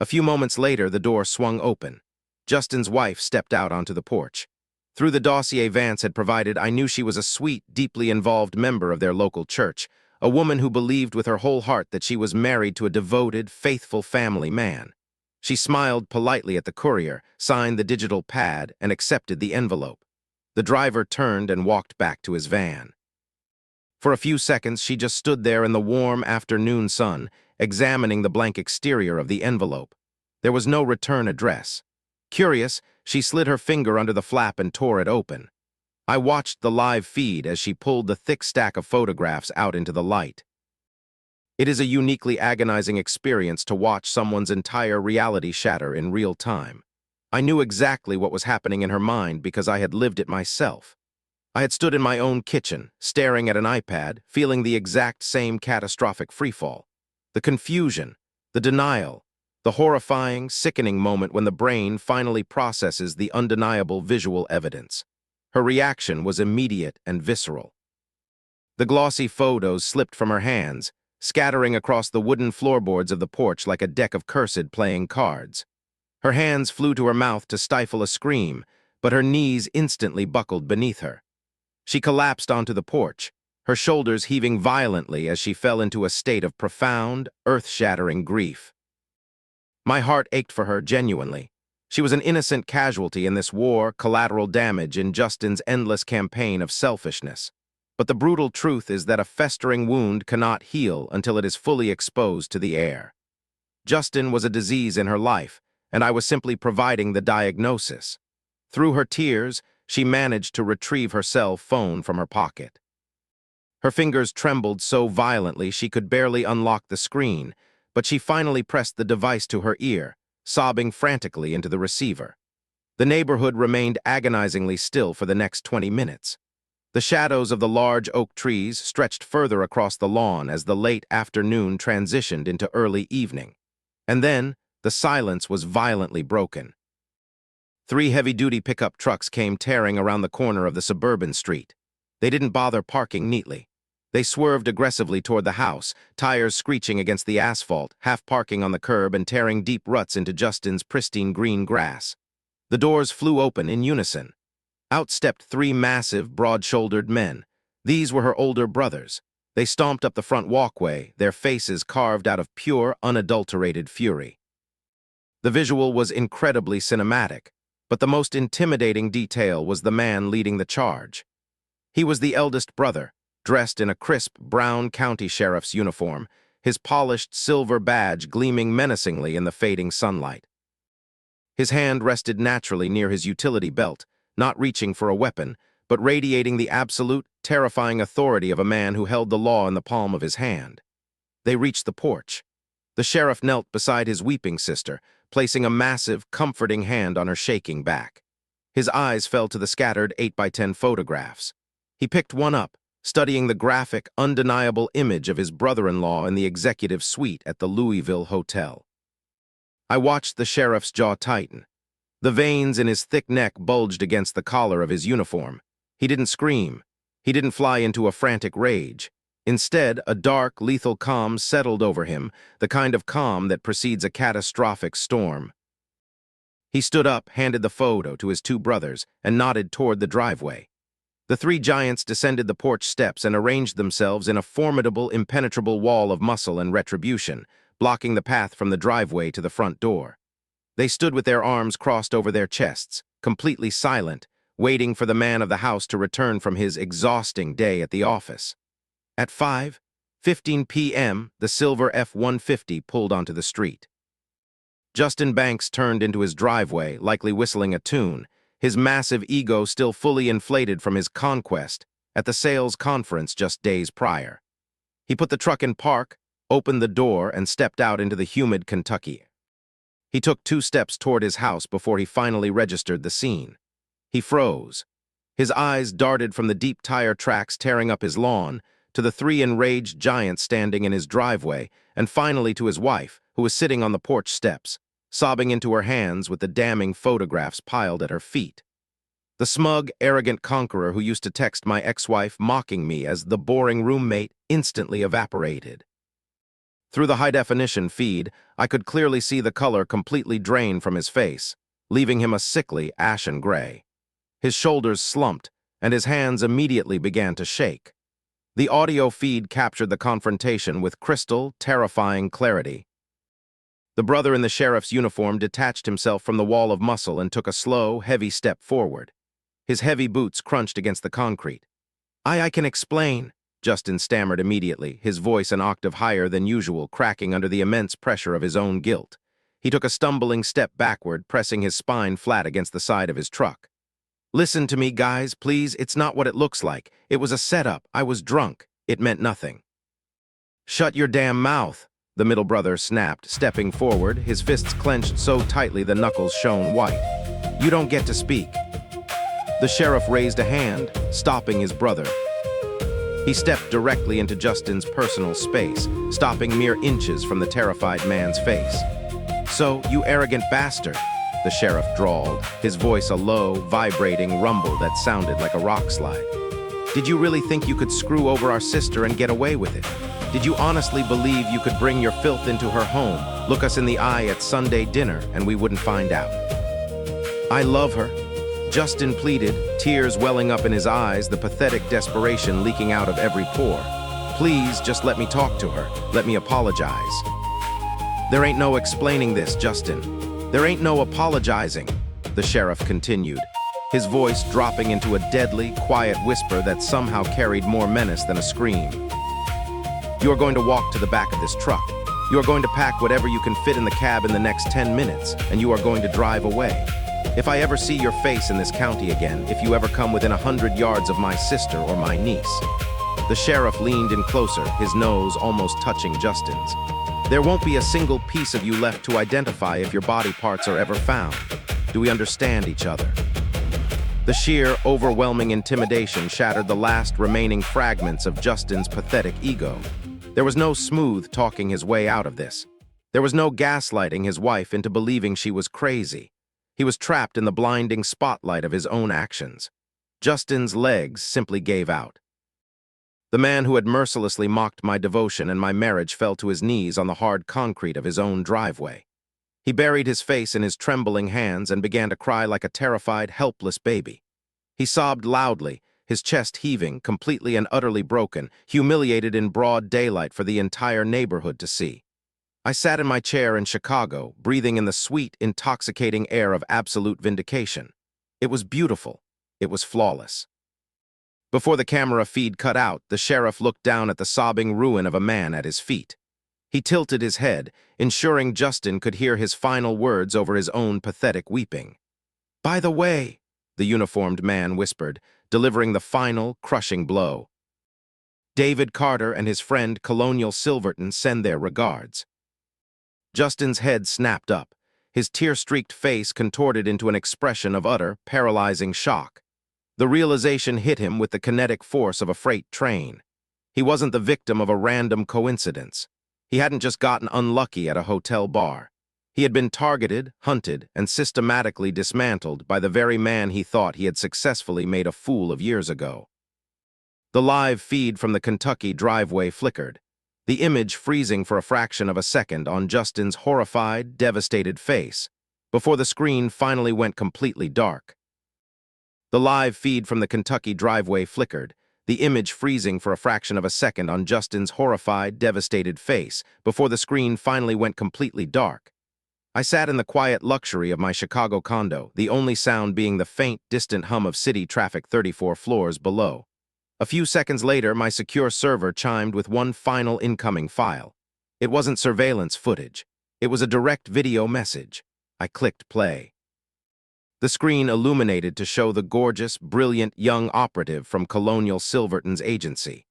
A few moments later, the door swung open. Justin's wife stepped out onto the porch. Through the dossier Vance had provided, I knew she was a sweet, deeply involved member of their local church, a woman who believed with her whole heart that she was married to a devoted, faithful family man. She smiled politely at the courier, signed the digital pad, and accepted the envelope. The driver turned and walked back to his van. For a few seconds, she just stood there in the warm afternoon sun, examining the blank exterior of the envelope. There was no return address. Curious, she slid her finger under the flap and tore it open. I watched the live feed as she pulled the thick stack of photographs out into the light. It is a uniquely agonizing experience to watch someone's entire reality shatter in real time. I knew exactly what was happening in her mind because I had lived it myself. I had stood in my own kitchen, staring at an iPad, feeling the exact same catastrophic freefall. The confusion, the denial, the horrifying, sickening moment when the brain finally processes the undeniable visual evidence. Her reaction was immediate and visceral. The glossy photos slipped from her hands, scattering across the wooden floorboards of the porch like a deck of cursed playing cards. Her hands flew to her mouth to stifle a scream, but her knees instantly buckled beneath her. She collapsed onto the porch, her shoulders heaving violently as she fell into a state of profound, earth-shattering grief. My heart ached for her genuinely. She was an innocent casualty in this war, collateral damage in Justin's endless campaign of selfishness. But the brutal truth is that a festering wound cannot heal until it is fully exposed to the air. Justin was a disease in her life, and I was simply providing the diagnosis. Through her tears, she managed to retrieve her cell phone from her pocket. Her fingers trembled so violently she could barely unlock the screen, but she finally pressed the device to her ear, sobbing frantically into the receiver. The neighborhood remained agonizingly still for the next 20 minutes. The shadows of the large oak trees stretched further across the lawn as the late afternoon transitioned into early evening. And then, the silence was violently broken. 3 heavy-duty pickup trucks came tearing around the corner of the suburban street. They didn't bother parking neatly. They swerved aggressively toward the house, tires screeching against the asphalt, half parking on the curb and tearing deep ruts into Justin's pristine green grass. The doors flew open in unison. Out stepped 3 massive, broad-shouldered men. These were her older brothers. They stomped up the front walkway, their faces carved out of pure, unadulterated fury. The visual was incredibly cinematic, but the most intimidating detail was the man leading the charge. He was the eldest brother, dressed in a crisp brown county sheriff's uniform, his polished silver badge gleaming menacingly in the fading sunlight. His hand rested naturally near his utility belt, not reaching for a weapon, but radiating the absolute, terrifying authority of a man who held the law in the palm of his hand. They reached the porch. The sheriff knelt beside his weeping sister, placing a massive, comforting hand on her shaking back. His eyes fell to the scattered 8x10 photographs. He picked one up, studying the graphic, undeniable image of his brother-in-law in the executive suite at the Louisville Hotel. I watched the sheriff's jaw tighten. The veins in his thick neck bulged against the collar of his uniform. He didn't scream. He didn't fly into a frantic rage. Instead, a dark, lethal calm settled over him, the kind of calm that precedes a catastrophic storm. He stood up, handed the photo to his 2 brothers, and nodded toward the driveway. The 3 giants descended the porch steps and arranged themselves in a formidable, impenetrable wall of muscle and retribution, blocking the path from the driveway to the front door. They stood with their arms crossed over their chests, completely silent, waiting for the man of the house to return from his exhausting day at the office. At 5:15 p.m., the silver F-150 pulled onto the street. Justin Banks turned into his driveway, likely whistling a tune, his massive ego still fully inflated from his conquest at the sales conference just days prior. He put the truck in park, opened the door, and stepped out into the humid Kentucky. He took 2 steps toward his house before he finally registered the scene. He froze. His eyes darted from the deep tire tracks tearing up his lawn to the 3 enraged giants standing in his driveway, and finally to his wife, who was sitting on the porch steps, sobbing into her hands with the damning photographs piled at her feet. The smug, arrogant conqueror who used to text my ex-wife mocking me as the boring roommate instantly evaporated. Through the high-definition feed, I could clearly see the color completely drain from his face, leaving him a sickly, ashen gray. His shoulders slumped, and his hands immediately began to shake. The audio feed captured the confrontation with crystal, terrifying clarity. The brother in the sheriff's uniform detached himself from the wall of muscle and took a slow, heavy step forward. His heavy boots crunched against the concrete. I can explain," Justin stammered immediately, his voice an octave higher than usual, cracking under the immense pressure of his own guilt. He took a stumbling step backward, pressing his spine flat against the side of his truck. "Listen to me, guys, please. It's not what it looks like. It was a setup. I was drunk. It meant nothing." "Shut your damn mouth," the middle brother snapped, stepping forward, his fists clenched so tightly the knuckles shone white. "You don't get to speak." The sheriff raised a hand, stopping his brother. He stepped directly into Justin's personal space, stopping mere inches from the terrified man's face. "So, you arrogant bastard," the sheriff drawled, his voice a low, vibrating rumble that sounded like a rock slide. "Did you really think you could screw over our sister and get away with it? Did you honestly believe you could bring your filth into her home, look us in the eye at Sunday dinner, and we wouldn't find out?" "I love her," Justin pleaded, tears welling up in his eyes, the pathetic desperation leaking out of every pore. "Please, just let me talk to her. Let me apologize." "There ain't no explaining this, Justin. There ain't no apologizing," the sheriff continued, his voice dropping into a deadly, quiet whisper that somehow carried more menace than a scream. "You are going to walk to the back of this truck. You are going to pack whatever you can fit in the cab in the next 10 minutes, and you are going to drive away. If I ever see your face in this county again, if you ever come within 100 yards of my sister or my niece." The sheriff leaned in closer, his nose almost touching Justin's. "There won't be a single piece of you left to identify if your body parts are ever found. Do we understand each other? The sheer, overwhelming intimidation shattered the last remaining fragments of Justin's pathetic ego. There was no smooth talking his way out of this. There was no gaslighting his wife into believing she was crazy. He was trapped in the blinding spotlight of his own actions. Justin's legs simply gave out. The man who had mercilessly mocked my devotion and my marriage fell to his knees on the hard concrete of his own driveway. He buried his face in his trembling hands and began to cry like a terrified, helpless baby. He sobbed loudly, his chest heaving, completely and utterly broken, humiliated in broad daylight for the entire neighborhood to see. I sat in my chair in Chicago, breathing in the sweet, intoxicating air of absolute vindication. It was beautiful. It was flawless. Before the camera feed cut out, the sheriff looked down at the sobbing ruin of a man at his feet. He tilted his head, ensuring Justin could hear his final words over his own pathetic weeping. "By the way," the uniformed man whispered, delivering the final, crushing blow. "David Carter and his friend Colonial Silverton send their regards." Justin's head snapped up, his tear-streaked face contorted into an expression of utter, paralyzing shock. The realization hit him with the kinetic force of a freight train. He wasn't the victim of a random coincidence. He hadn't just gotten unlucky at a hotel bar. He had been targeted, hunted, and systematically dismantled by the very man he thought he had successfully made a fool of years ago. The live feed from the Kentucky driveway flickered, the image freezing for a fraction of a second on Justin's horrified, devastated face, before the screen finally went completely dark. The live feed from the Kentucky driveway flickered, the image freezing for a fraction of a second on Justin's horrified, devastated face, before the screen finally went completely dark. I sat in the quiet luxury of my Chicago condo, the only sound being the faint, distant hum of city traffic 34 floors below. A few seconds later, my secure server chimed with one final incoming file. It wasn't surveillance footage. It was a direct video message. I clicked play. The screen illuminated to show the gorgeous, brilliant young operative from Colonial Silverton's agency.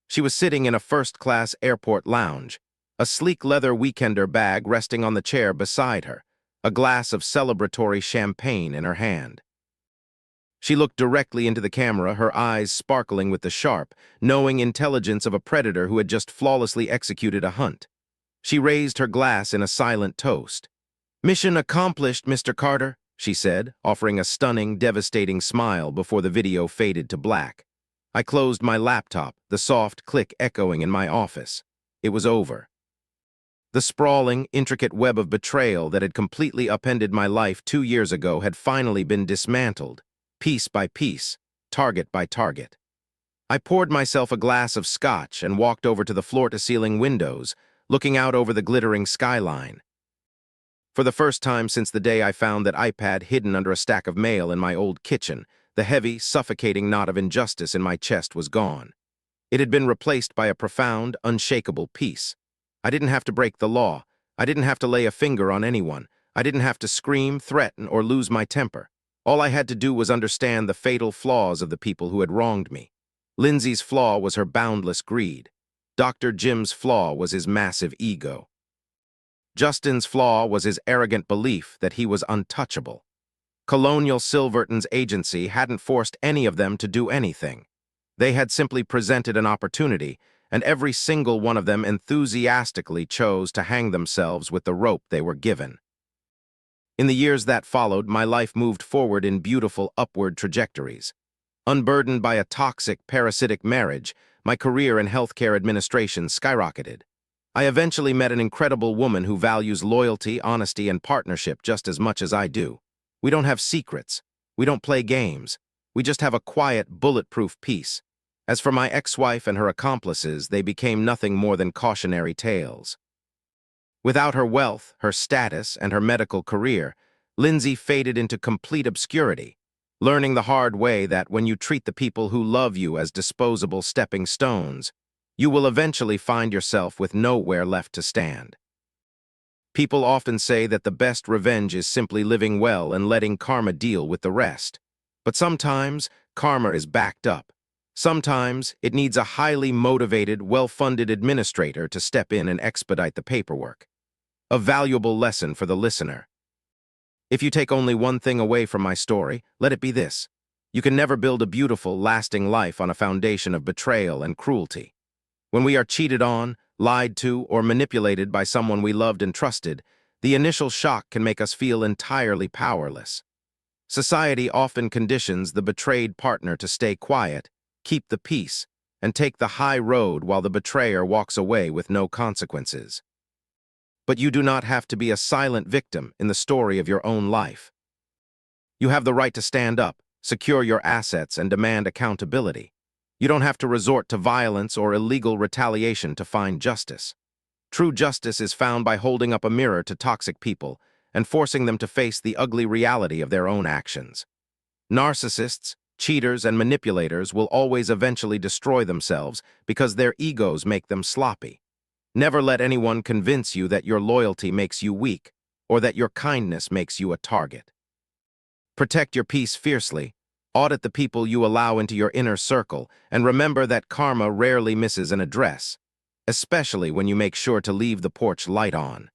She was sitting in a first-class airport lounge, a sleek leather weekender bag resting on the chair beside her, a glass of celebratory champagne in her hand. She looked directly into the camera, her eyes sparkling with the sharp, knowing intelligence of a predator who had just flawlessly executed a hunt. She raised her glass in a silent toast. "Mission accomplished, Mr. Carter," she said, offering a stunning, devastating smile before the video faded to black. I closed my laptop, the soft click echoing in my office. It was over. The sprawling, intricate web of betrayal that had completely upended my life 2 years ago had finally been dismantled, piece by piece, target by target. I poured myself a glass of scotch and walked over to the floor-to-ceiling windows, looking out over the glittering skyline. For the first time since the day I found that iPad hidden under a stack of mail in my old kitchen, the heavy, suffocating knot of injustice in my chest was gone. It had been replaced by a profound, unshakable peace. I didn't have to break the law. I didn't have to lay a finger on anyone. I didn't have to scream, threaten, or lose my temper. All I had to do was understand the fatal flaws of the people who had wronged me. Lindsay's flaw was her boundless greed. Dr. Jim's flaw was his massive ego. Justin's flaw was his arrogant belief that he was untouchable. Colonial Silverton's agency hadn't forced any of them to do anything. They had simply presented an opportunity, and every single one of them enthusiastically chose to hang themselves with the rope they were given. In the years that followed, my life moved forward in beautiful upward trajectories. Unburdened by a toxic, parasitic marriage, my career in healthcare administration skyrocketed. I eventually met an incredible woman who values loyalty, honesty, and partnership just as much as I do. We don't have secrets. We don't play games. We just have a quiet, bulletproof peace. As for my ex-wife and her accomplices, they became nothing more than cautionary tales. Without her wealth, her status, and her medical career, Lindsay faded into complete obscurity, learning the hard way that when you treat the people who love you as disposable stepping stones, you will eventually find yourself with nowhere left to stand. People often say that the best revenge is simply living well and letting karma deal with the rest. But sometimes, karma is backed up. Sometimes, it needs a highly motivated, well-funded administrator to step in and expedite the paperwork. A valuable lesson for the listener. If you take only one thing away from my story, let it be this. You can never build a beautiful, lasting life on a foundation of betrayal and cruelty. When we are cheated on, lied to, or manipulated by someone we loved and trusted, the initial shock can make us feel entirely powerless. Society often conditions the betrayed partner to stay quiet, keep the peace, and take the high road while the betrayer walks away with no consequences. But you do not have to be a silent victim in the story of your own life. You have the right to stand up, secure your assets, and demand accountability. You don't have to resort to violence or illegal retaliation to find justice. True justice is found by holding up a mirror to toxic people and forcing them to face the ugly reality of their own actions. Narcissists, cheaters, and manipulators will always eventually destroy themselves because their egos make them sloppy. Never let anyone convince you that your loyalty makes you weak or that your kindness makes you a target. Protect your peace fiercely, audit the people you allow into your inner circle, and remember that karma rarely misses an address, especially when you make sure to leave the porch light on.